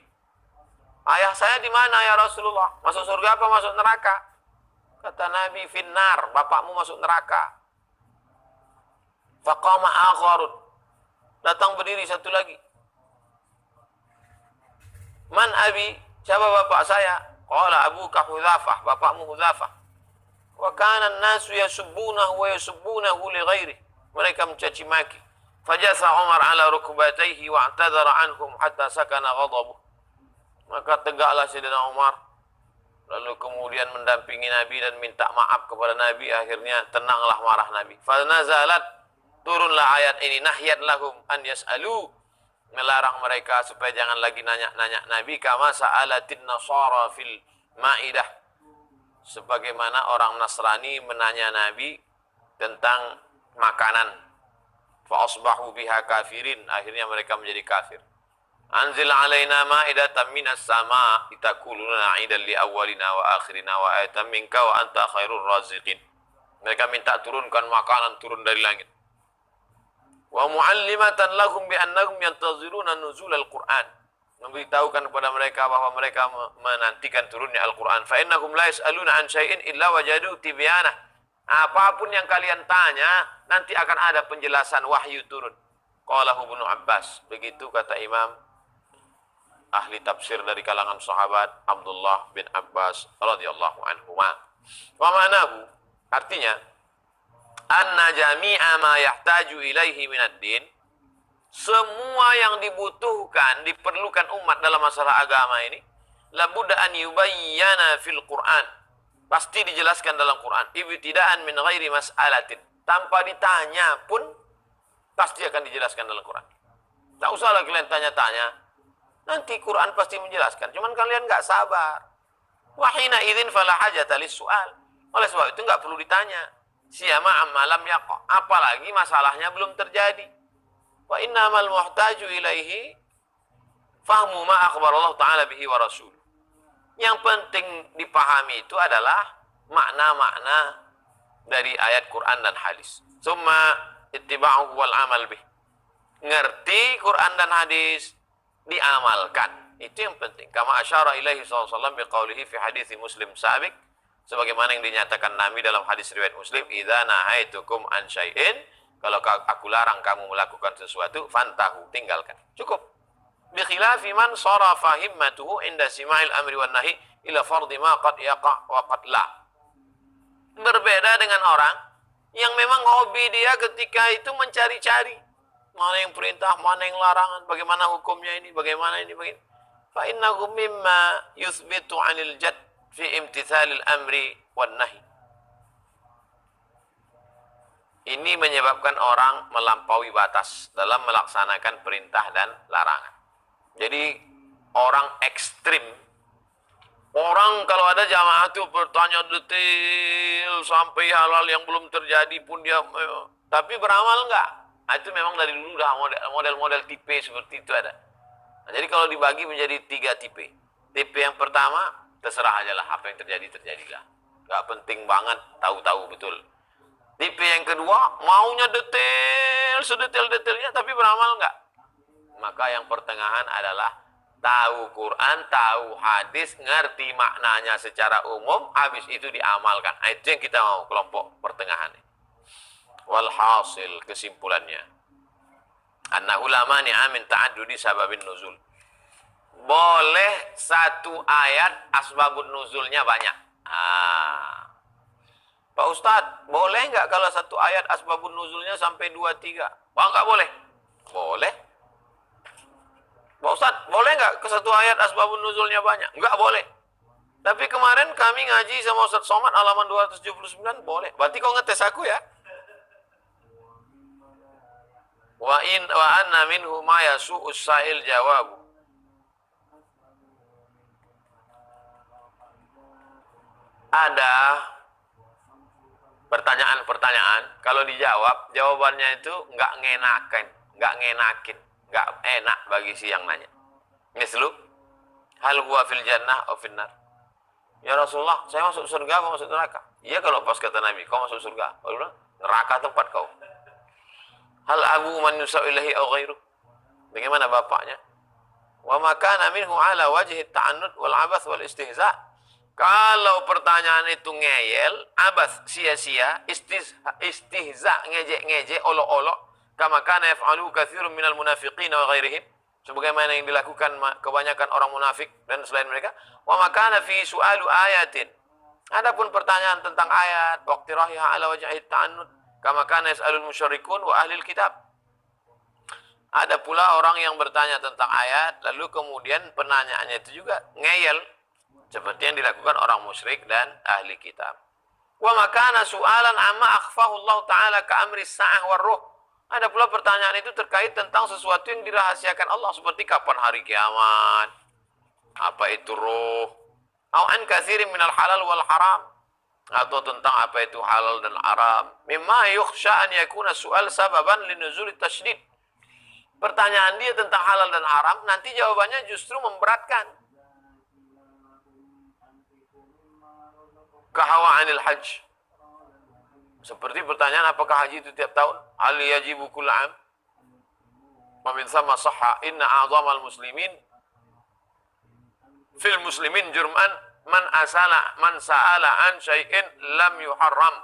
Ayah saya di mana ya Rasulullah? Masuk surga apa masuk neraka? Kata Nabi, finnar, bapakmu masuk neraka. Faqama akharun. Datang berdiri satu lagi. Man abi? Siapa bapak saya? Qala abuka Hudzafah, bapakmu Hudzafah. Wa kana an-nasu yasubbunahu wa yasubbunahu li ghairi. Mereka mencaci maki. Fajasa Umar ala rukbatayhi wa'tadhara anhum hatta sakana ghadabuh. Maka tegaklah Sayyidina Umar. Lalu kemudian mendampingi Nabi dan minta maaf kepada Nabi. Akhirnya tenanglah marah Nabi. Fanazalat, turunlah ayat ini. Nahyat lahum an yas'alu. Melarang mereka supaya jangan lagi nanya-nanya Nabi. Kama sa'alatin nasara fil ma'idah. Sebagaimana orang Nasrani menanya Nabi tentang makanan. Fa'asbahu biha kafirin. Akhirnya mereka menjadi kafir. Anzil alaina ma'idatan minas sama' itakuluna aidan li awwalina wa akhirina wa ayatan minka wa anta khairur raziqin. Mereka minta turunkan makanan turun dari langit. Wa mu'allimatan lahum bi annahum yantaziruna nuzul al-Qur'an. Memberitahukan kepada mereka bahwa mereka menantikan turunnya Al-Qur'an. Fa innahum la yas'aluna an syai'in illa wajadu tibyanah. Apapun yang kalian tanya, nanti akan ada penjelasan wahyu turun. Qalahu Ibnu Abbas. Begitu kata Imam ahli tafsir dari kalangan sahabat Abdullah bin Abbas radhiyallahu anhuma. Wa ma'nahu, artinya anna jami'a ma yahtaju ilaihi minad din, semua yang dibutuhkan, diperlukan umat dalam masalah agama ini, labudda an yubayyana fil Qur'an, pasti dijelaskan dalam Quran, ibtida'an min ghairi mas'alatin, tanpa ditanya pun pasti akan dijelaskan dalam Quran. Tak usahlah kalian tanya-tanya, nanti Quran pasti menjelaskan, cuman kalian nggak sabar. Wa hina idzin fala hajata lis-su'al, oleh sebab itu nggak perlu ditanya. Siyama ammalam yaqa, apalagi masalahnya belum terjadi. Wa innamal muhtaju ilaihi fahmu ma akhbarallahu ta'ala bihi wa rasul. Yang penting dipahami itu adalah makna-makna dari ayat Quran dan hadis. Summa ittiba'uhu wal amal bih. Ngerti Quran dan hadis, diamalkan. Itu yang penting. Kama asyara ilaihi sallallahu alaihi wasallam biqaulihi fi hadis Muslim sabiq, sebagaimana yang dinyatakan Nabi dalam hadis riwayat Muslim, idza nahaitukum an syai'in, kalau aku larang kamu melakukan sesuatu, fantahu, tinggalkan. Cukup. Bi khilafi man sarafa himmatuhu inda sima'il amri wan nahi ila fardhi ma qad yaqa wa qad la. Berbeda dengan orang yang memang hobi dia ketika itu mencari-cari mana yang perintah, mana yang larangan, bagaimana hukumnya ini, bagaimana ini, begini. Fa innahu mimma yuthbitu 'anil jadd fi imtithalil amri wan nahi. Ini menyebabkan orang melampaui batas dalam melaksanakan perintah dan larangan. Jadi orang ekstrim. Orang kalau ada jamaah itu bertanya detail sampai hal-hal yang belum terjadi pun dia, tapi beramal enggak. Nah, itu memang dari dulu dah model-model tipe seperti itu ada. Nah, jadi kalau dibagi menjadi 3 tipe. Tipe yang pertama, terserah aja lah, apa yang terjadi, terjadilah. Enggak penting banget, tahu-tahu betul. Tipe yang kedua, maunya detail, sedetail-detailnya, tapi beramal enggak. Maka yang pertengahan adalah tahu Quran, tahu hadis, ngerti maknanya secara umum, habis itu diamalkan. Itu yang kita mau, kelompok pertengahan. Walhasil, kesimpulannya, annahu la mani'a min ta'addudi sababin nuzul. Boleh satu ayat asbabun nuzulnya banyak. Pak Ustadz, boleh nggak kalau satu ayat asbabun nuzulnya sampai 2-3? Wah, nggak boleh. Boleh. Pak Ustadz, boleh nggak ke satu ayat asbabun nuzulnya banyak? Nggak boleh. Tapi kemarin kami ngaji sama Ustadz Somad halaman 279, boleh. Berarti kau ngetes aku ya? Wa anna minhu ma yasu'us sa'il jawabu. Ada pertanyaan-pertanyaan, kalau dijawab, jawabannya itu nggak ngenakin, nggak enak bagi si yang nanya. Mislu, hal huwa fil jannah aw fil nar? Ya Rasulullah, saya masuk surga apa masuk neraka? Iya, kalau pas kata Nabi, kau masuk surga. Kalau bilang, neraka tempat kau. Hal abu man yusau ilahi aw ghairu? Bagaimana bapaknya? Wa makana minhu ala wajhi ta'annud wal abath wal istihza. Kalau pertanyaan itu ngeyel, abath, sia-sia, istihza, ngejek-ngejek, olok-olok, kama kana yaf'alu katsirun minal munafiqin wa ghairihim, sebagaimana yang dilakukan kebanyakan orang munafik dan selain mereka. Wa makana fi su'alu ayatin. Adapun pertanyaan tentang ayat, waqtirahiha ala wajhi ta'annud, kama kana yas'alul musyrikun wa ahlil kitab. Ada pula orang yang bertanya tentang ayat, lalu kemudian penanyaannya itu juga ngeyel, seperti yang dilakukan orang musyrik dan ahli kitab. Wa makana su'alan amma akhfahu Allah Ta'ala ka amri sa'ah war ruh. Ada pula pertanyaan itu terkait tentang sesuatu yang dirahasiakan Allah, seperti kapan hari kiamat, apa itu ruh, au an katsirin minal halal wal haram, atau tentang apa itu halal dan haram. Mimma yukhsha an yakuna su'al sababan linuzuli tasydid. Pertanyaan dia tentang halal dan haram, nanti jawabannya justru memberatkan. Kahawa'anil hajj. Seperti pertanyaan, apakah haji itu tiap tahun? Hal yajibu kull 'am? Wa min thamma sahha inna a'dhamal muslimin fil muslimin jurman man sa'ala an syai'in lam yuharram.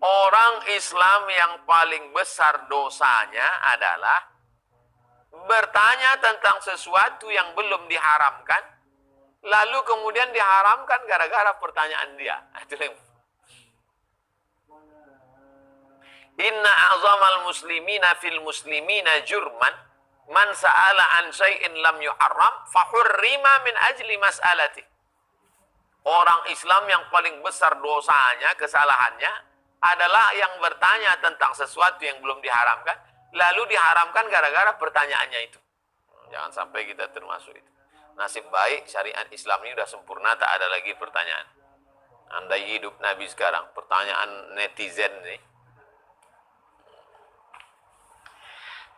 Orang Islam yang paling besar dosanya adalah bertanya tentang sesuatu yang belum diharamkan, lalu kemudian diharamkan gara-gara pertanyaan dia. Inna a'zamal muslimina fil muslimina jurman man sa'ala an syai'in lam yuharram fahurrima min ajli mas'alati. Orang Islam yang paling besar dosanya, kesalahannya adalah yang bertanya tentang sesuatu yang belum diharamkan, lalu diharamkan gara-gara pertanyaannya itu. Jangan sampai kita termasuk itu. Nasib baik syariat Islam ini sudah sempurna, tak ada lagi pertanyaan. Andai hidup Nabi sekarang, pertanyaan netizen nih.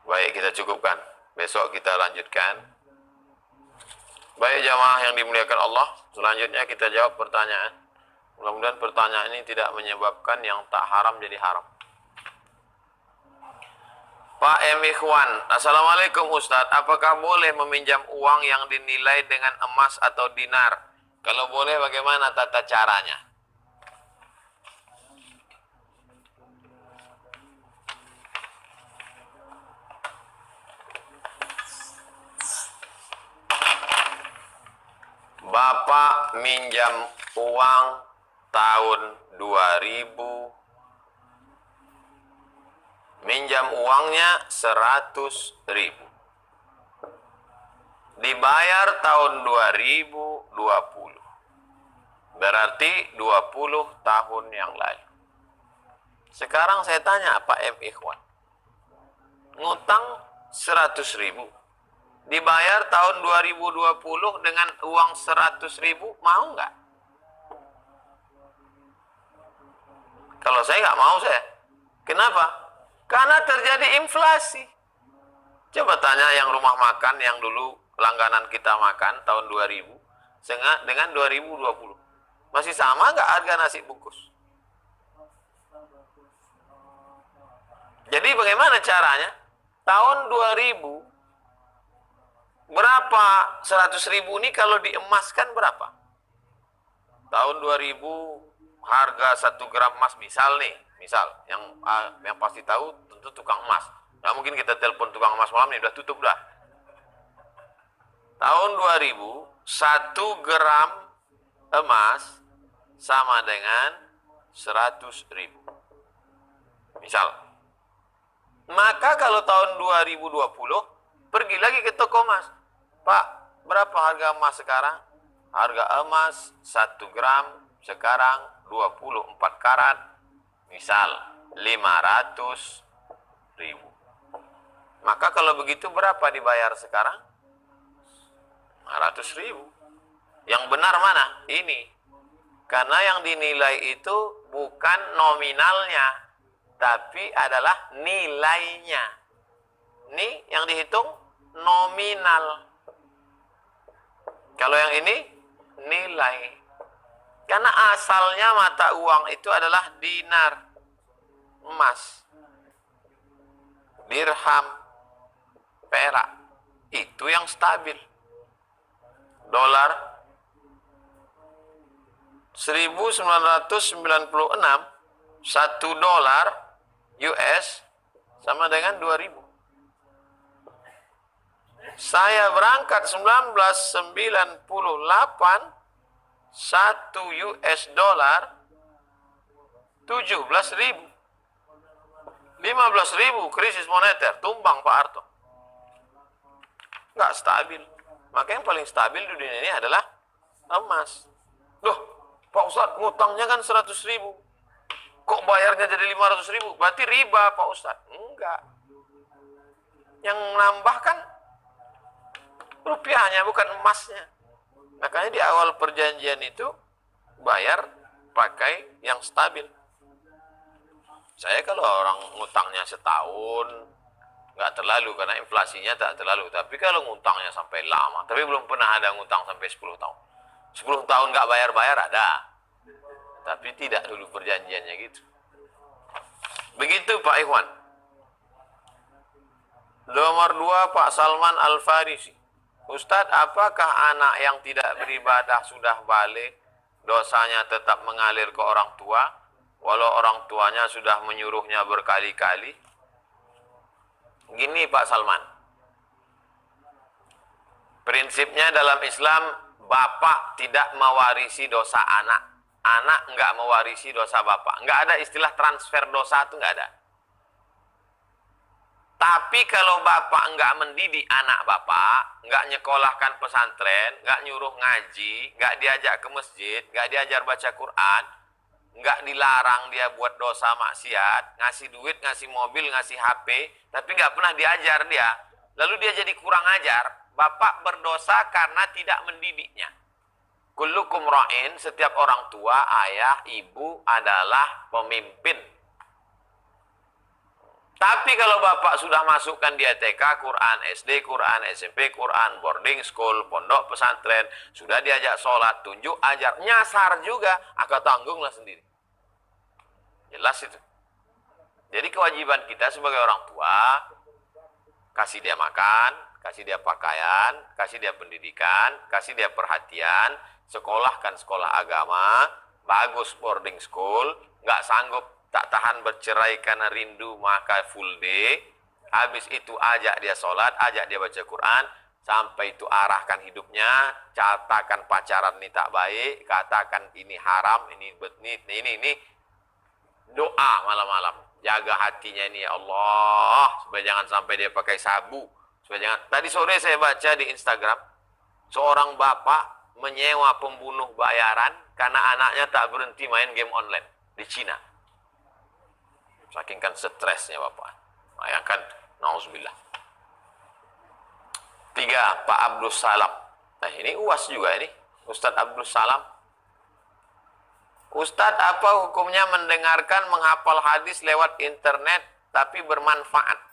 Baik, kita cukupkan. Besok kita lanjutkan. Baik jamaah yang dimuliakan Allah, selanjutnya kita jawab pertanyaan. Mudah-mudahan pertanyaan ini tidak menyebabkan yang tak haram jadi haram. Pak M. Ikhwan, Assalamualaikum Ustadz, apakah boleh meminjam uang yang dinilai dengan emas atau dinar? Kalau boleh, bagaimana tata caranya? Bapak minjam uang tahun 2000, minjam uangnya 100.000, dibayar tahun 2020, berarti 20 tahun yang lalu. Sekarang saya tanya Pak M. Ikhwan, ngutang 100.000, dibayar tahun 2020 dengan uang 100.000, mau nggak? Kalau saya nggak mau, saya. Kenapa? Karena terjadi inflasi. Coba tanya yang rumah makan yang dulu langganan kita makan tahun 2000 dengan 2020. Masih sama nggak harga nasi bungkus? Jadi bagaimana caranya? Tahun 2000 berapa 100.000 ini kalau diemaskan berapa? Tahun 2000 harga 1 gram emas misal yang pasti tahu tentu tukang emas. Nggak mungkin kita telepon tukang emas malam ini, udah tutup dah. Tahun 2000 1 gram emas sama dengan 100.000. Misal. Maka kalau tahun 2020 pergi lagi ke toko emas. Pak, berapa harga emas sekarang? Harga emas 1 gram sekarang 24 karat, misal 500.000. Maka kalau begitu berapa dibayar sekarang? 500.000. Yang benar mana? Ini. Karena yang dinilai itu bukan nominalnya, tapi adalah nilainya. Ini yang dihitung nominal. Kalau yang ini nilai. Karena asalnya mata uang itu adalah dinar, emas, dirham, perak. Itu yang stabil. Dolar 1996, 1 dolar US sama dengan 2000. Saya berangkat 1998, 1 US dollar 17.000. 15.000 krisis moneter, tumbang Pak Harto. Nggak stabil. Maka yang paling stabil di dunia ini adalah emas. Loh, Pak Ustadz, ngutangnya kan 100.000. Kok bayarnya jadi 500.000? Berarti riba Pak Ustadz. Enggak. Yang nambah kan rupiahnya, bukan emasnya. Makanya di awal perjanjian itu bayar pakai yang stabil. Saya kalau orang ngutangnya setahun nggak terlalu, karena inflasinya tak terlalu. Tapi kalau ngutangnya sampai lama, tapi belum pernah ada ngutang sampai 10 tahun. 10 tahun nggak bayar-bayar ada. Tapi tidak dulu perjanjiannya gitu. Begitu Pak Ikhwan. Nomor 2 Pak Salman Al-Farisi. Ustadz, apakah anak yang tidak beribadah sudah balik, dosanya tetap mengalir ke orang tua, walau orang tuanya sudah menyuruhnya berkali-kali? Gini Pak Salman, Prinsipnya dalam Islam, bapak tidak mewarisi dosa anak. Anak nggak mewarisi dosa bapak. Nggak ada istilah transfer dosa itu nggak ada. Tapi kalau bapak nggak mendidik anak bapak, nggak nyekolahkan pesantren, nggak nyuruh ngaji, nggak diajak ke masjid, nggak diajar baca Quran, nggak dilarang dia buat dosa maksiat, ngasih duit, ngasih mobil, ngasih HP, tapi nggak pernah diajar dia, lalu dia jadi kurang ajar. Bapak berdosa karena tidak mendidiknya. Kullukum ra'in, setiap orang tua, ayah, ibu adalah pemimpin. Tapi kalau bapak sudah masukkan dia TK, Quran, SD, Quran, SMP, Quran, boarding school, pondok pesantren, sudah diajak sholat, tunjuk, ajar, nyasar juga, akan tanggunglah sendiri. Jelas itu. Jadi kewajiban kita sebagai orang tua, kasih dia makan, kasih dia pakaian, kasih dia pendidikan, kasih dia perhatian, sekolahkan sekolah agama, bagus boarding school, nggak sanggup, tak tahan bercerai karena rindu, maka full day. Habis itu ajak dia sholat, ajak dia baca Quran, sampai itu arahkan hidupnya, katakan pacaran ini tak baik, katakan ini haram, ini doa malam-malam, jaga hatinya ini ya Allah, supaya jangan sampai dia pakai sabu. Tadi sore saya baca di Instagram, seorang bapak menyewa pembunuh bayaran karena anaknya tak berhenti main game online di Cina. Saking kan stresnya bapak. Bayangkan, nauzubillah. 3, Pak Abdul Salam. Nah ini UAS juga ini, Ustadz Abdul Salam. Ustadz, apa hukumnya mendengarkan, menghafal hadis lewat internet tapi bermanfaat?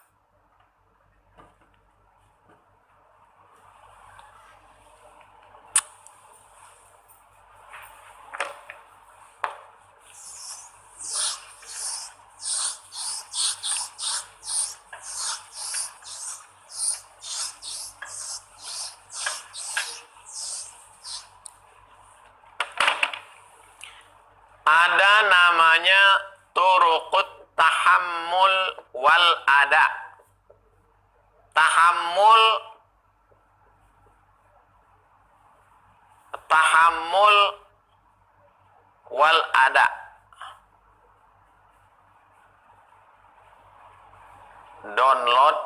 Ada namanya turuqut tahammul wal ada. Tahammul wal ada. Download,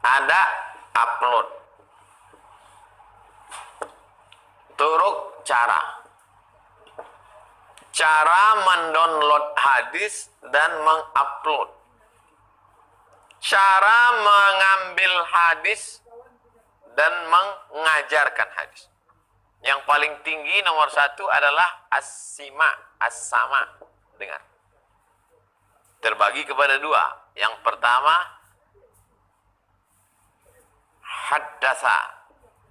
ada, upload. Turuk, cara mendownload hadis dan mengupload. Cara mengambil hadis dan mengajarkan hadis. Yang paling tinggi nomor 1 adalah as-sama, dengar. Terbagi kepada 2. Yang pertama, haddatsa.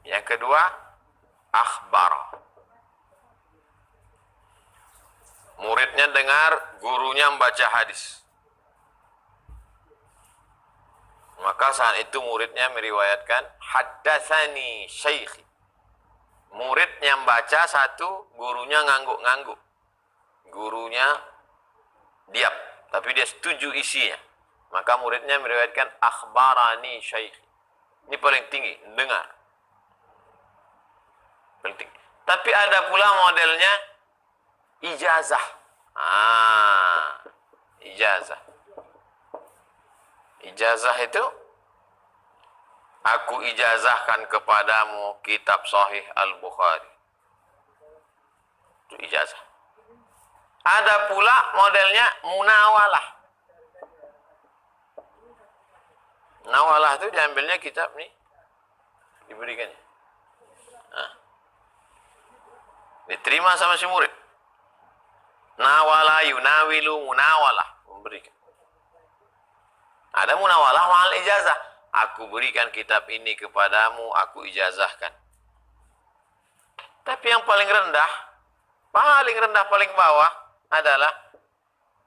Yang kedua, akhbar. Muridnya dengar, gurunya membaca hadis. Maka saat itu muridnya meriwayatkan, haddatsani syaikhi. Murid yang baca 1, gurunya ngangguk-ngangguk. Gurunya diam, tapi dia setuju isinya. Maka muridnya meriwayatkan, akhbarani syaikhi. Ini paling tinggi, dengar. Paling tinggi. Tapi ada pula modelnya ijazah. Ijazah. Ijazah itu, aku ijazahkan kepadamu kitab Sahih Al-Bukhari. Itu ijazah. Ada pula modelnya munawalah. Munawalah itu diambilnya kitab nih, diberikannya. Diterima sama si murid. Nawala yunawilu munawalah, memberikan. Ada munawalah mahal ijazah. Aku berikan kitab ini kepadamu, aku ijazahkan. Tapi yang paling rendah, paling bawah adalah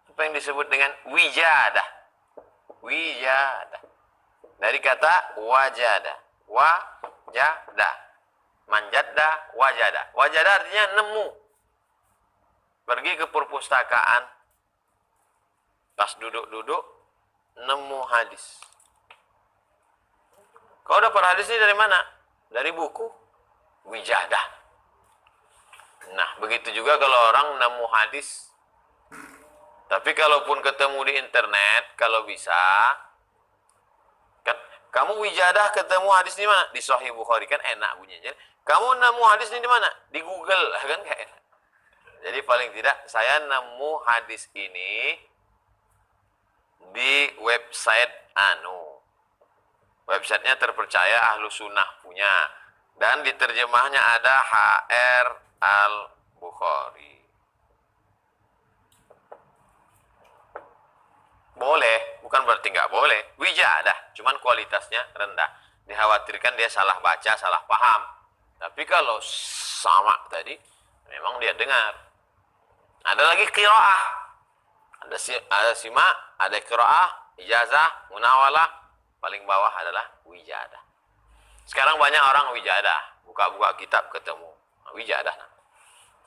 apa yang disebut dengan wijadah. Wijadah. Dari kata wajada. Wajada. Manjada, wajada. Wajada artinya nemu. Pergi ke perpustakaan, pas duduk-duduk, nemu hadis. Kau dapat hadis ini dari mana? Dari buku Wijadah. Nah, begitu juga kalau orang nemu hadis. Tapi kalaupun ketemu di internet, kalau bisa, kan, kamu Wijadah ketemu hadis di mana? Di Sahih Bukhari, kan enak bunyinya. Kamu nemu hadis ini di mana? Di Google, kan gak enak. Jadi paling tidak saya nemu hadis ini di website websitenya terpercaya, Ahlu Sunnah punya, dan diterjemahnya ada HR Al-Bukhari. Boleh, bukan berarti nggak boleh. Wijadah, cuman kualitasnya rendah. Dikhawatirkan dia salah baca, salah paham. Tapi kalau sama tadi, memang dia dengar. Ada lagi qiraah. Ada simak, ada qiraah, ijazah, munawalah. Paling bawah adalah wijadah. Sekarang banyak orang wijadah. Buka-buka kitab ketemu. Wijadah.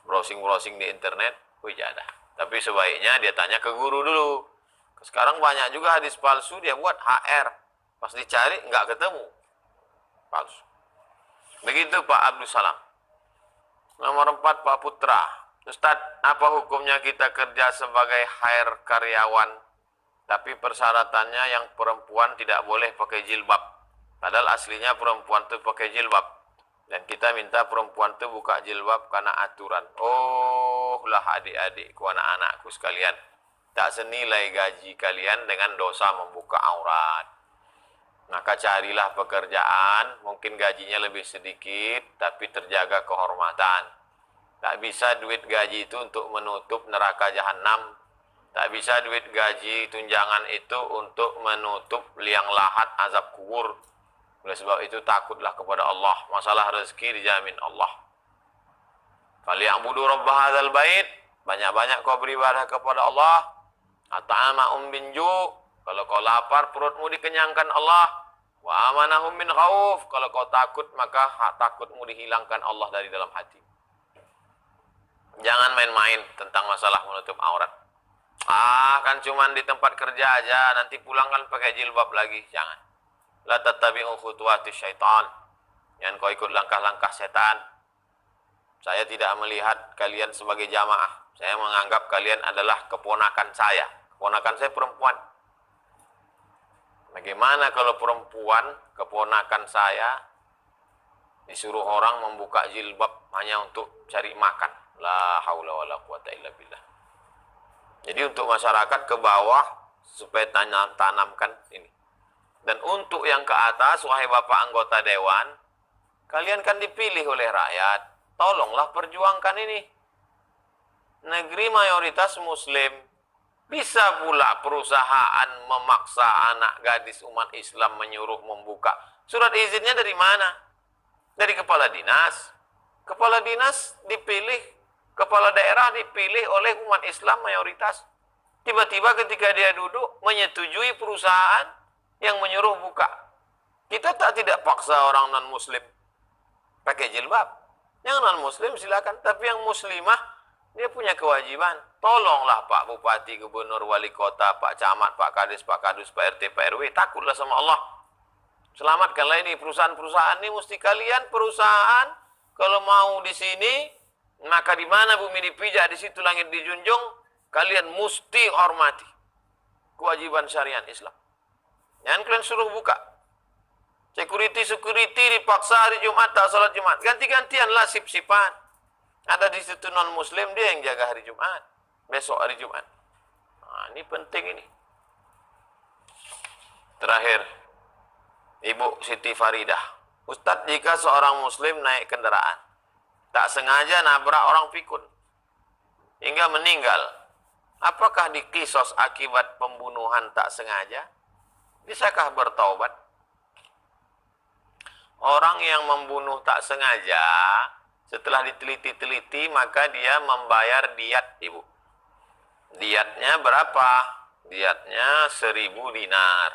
Browsing-browsing di internet, wijadah. Tapi sebaiknya dia tanya ke guru dulu. Sekarang banyak juga hadis palsu dia buat HR. Pas dicari nggak ketemu. Palsu. Begitu Pak Abdul Salam. Nomor 4 Pak Putra. Ustadz, apa hukumnya kita kerja sebagai hire karyawan, tapi persyaratannya yang perempuan tidak boleh pakai jilbab. Padahal aslinya perempuan itu pakai jilbab. Dan kita minta perempuan itu buka jilbab karena aturan. Oh lah adik-adikku, anak-anakku sekalian. Tak senilai gaji kalian dengan dosa membuka aurat. Maka carilah pekerjaan, mungkin gajinya lebih sedikit, tapi terjaga kehormatan. Tak bisa duit gaji itu untuk menutup neraka jahanam. Tak bisa duit gaji tunjangan itu untuk menutup liang lahat azab kubur. Oleh sebab itu takutlah kepada Allah. Masalah rezeki dijamin Allah. Falyabudu rabb hadzal bait. Banyak-banyak kau beribadah kepada Allah. At'amahum bin ju'. Kalau kau lapar, perutmu dikenyangkan Allah. Wa amanahum min khauf. Kalau kau takut, maka takutmu dihilangkan Allah dari dalam hati. Jangan main-main tentang masalah menutup aurat. Kan cuman di tempat kerja aja, nanti pulang kan pakai jilbab lagi. Jangan. La tattabi'u khutuwati syaitan. Jangan kau ikut langkah-langkah setan. Saya tidak melihat kalian sebagai jamaah. Saya menganggap kalian adalah keponakan saya. Keponakan saya perempuan. Bagaimana kalau perempuan, keponakan saya, disuruh orang membuka jilbab hanya untuk cari makan? La haula wala quwata illa billah. Jadi untuk masyarakat ke bawah supaya tanamkan ini. Dan untuk yang ke atas, wahai Bapak anggota dewan, kalian kan dipilih oleh rakyat. Tolonglah perjuangkan ini. Negeri mayoritas muslim. Bisa pula perusahaan memaksa anak gadis umat Islam menyuruh membuka. Surat izinnya dari mana? Dari kepala dinas. Kepala dinas dipilih, kepala daerah dipilih oleh umat Islam mayoritas. Tiba-tiba ketika dia duduk menyetujui perusahaan yang menyuruh buka. Kita tidak paksa orang non-muslim pakai jilbab. Yang non-muslim silakan, tapi yang muslimah dia punya kewajiban. Tolonglah Pak Bupati, Gubernur, Wali Kota, Pak Camat, Pak Kades, Pak Kadus, Pak RT, Pak RW. Takutlah sama Allah. Selamatkanlah ini perusahaan-perusahaan ini. Mesti kalian perusahaan kalau mau di sini, maka di mana bumi dipijak, di situ langit dijunjung. Kalian mesti hormati kewajiban syariat Islam. Jangan kalian suruh buka. Security dipaksa hari Jumat tak salat Jumat. Ganti-gantianlah sip-sipan. Ada di situ non-muslim, dia yang jaga hari Jumat. Besok hari Jumat. Nah, ini penting ini. Terakhir, Ibu Siti Faridah. Ustadz, jika seorang muslim naik kendaraan, tak sengaja nabrak orang pikun, hingga meninggal, apakah dikisos akibat pembunuhan tak sengaja? Bisakah bertaubat? Orang yang membunuh tak sengaja, setelah diteliti-teliti, maka dia membayar diat, Ibu. Diatnya berapa? Diatnya 1.000 dinar.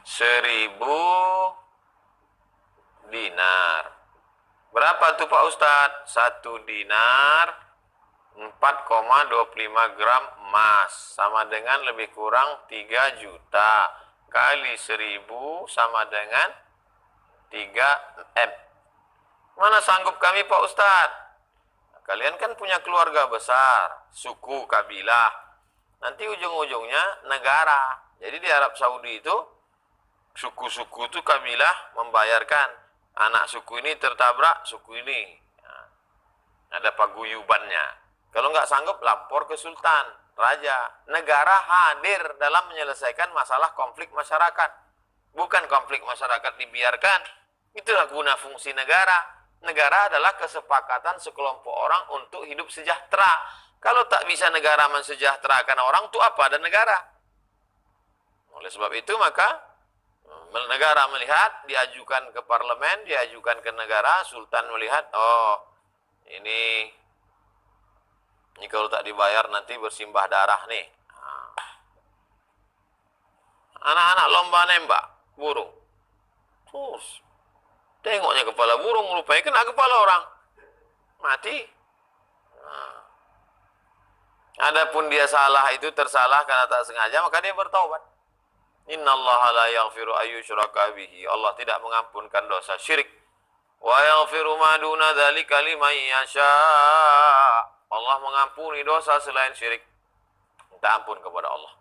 1.000 dinar. Berapa tuh Pak Ustadz? 1 dinar 4,25 gram emas. Sama dengan lebih kurang 3 juta. kali 1000 sama dengan 3M. Mana sanggup kami Pak Ustadz? Kalian kan punya keluarga besar, suku, kabilah. Nanti ujung-ujungnya negara. Jadi di Arab Saudi itu, suku-suku itu kabilah membayarkan. Anak suku ini tertabrak, suku ini. Nah, ada paguyubannya. Kalau nggak sanggup, lapor ke Sultan, Raja. Negara hadir dalam menyelesaikan masalah konflik masyarakat. Bukan konflik masyarakat dibiarkan. Itulah guna fungsi negara. Negara adalah kesepakatan sekelompok orang untuk hidup sejahtera. Kalau tak bisa negara mensejahterakan orang, itu apa ada negara? Oleh sebab itu maka negara melihat, diajukan ke parlemen, diajukan ke negara, Sultan melihat, oh ini kalau tak dibayar nanti bersimbah darah nih. Anak-anak lomba nembak burung. Terus tengoknya kepala burung, rupanya kena kepala orang. Mati. Adapun dia salah itu tersalah karena tak sengaja, maka dia bertaubat. Innallaha la yaghfiru ayyushraka bihi. Allah tidak mengampunkan dosa syirik. Wa yaghfiru ma duna dzalika liman yasha. Allah mengampuni dosa selain syirik. Minta ampun kepada Allah.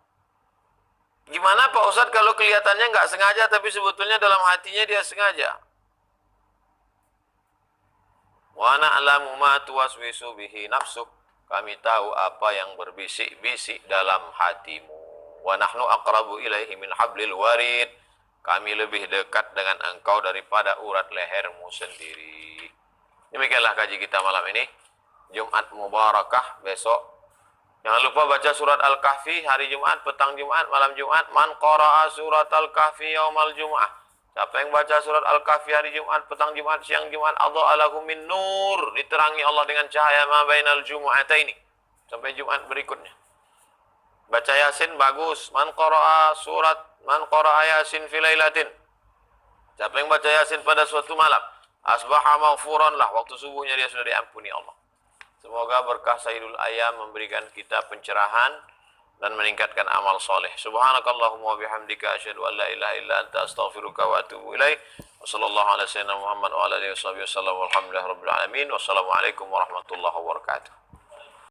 Gimana Pak Ustadz kalau kelihatannya nggak sengaja tapi sebetulnya dalam hatinya dia sengaja? Wa na'lamu ma tuwaswisu bihi nafsuk. Kami tahu apa yang berbisik-bisik dalam hatimu. Wa nahnu aqrabu ilaihi min hablil warid. Kami lebih dekat dengan engkau daripada urat lehermu sendiri. Demikianlah kaji kita malam ini. Jumat Mubarakah besok. Jangan lupa baca surat Al-Kahfi hari Jumat, petang Jumat, malam Jumat. Man qara'a surat Al-Kahfi yaumal Jum'ah. Siapa yang baca surat Al-Kahfi hari Jumat, petang Jumat, siang Jumat, adha'a lahu min nur. Diterangi Allah dengan cahaya ma bainal jumu'ataini. Sampai Jumat berikutnya. Baca Yasin bagus. Man qara'a Yasin fi lailatin. Siapa yang baca Yasin pada suatu malam, asbaha maghfuran lah. Waktu subuhnya dia sudah diampuni Allah. Semoga berkah Sayyidul Ayyam memberikan kita pencerahan dan meningkatkan amal soleh. Subhanakallahumma wa bihamdika asyhadu an la ilaha illa anta astaghfiruka wa atubu ilaik. Wassallallahu ala sayyidina Muhammad wa ala alihi wasallam. Walhamdulillahirabbil alamin. Wassalamualaikum warahmatullahi wabarakatuh.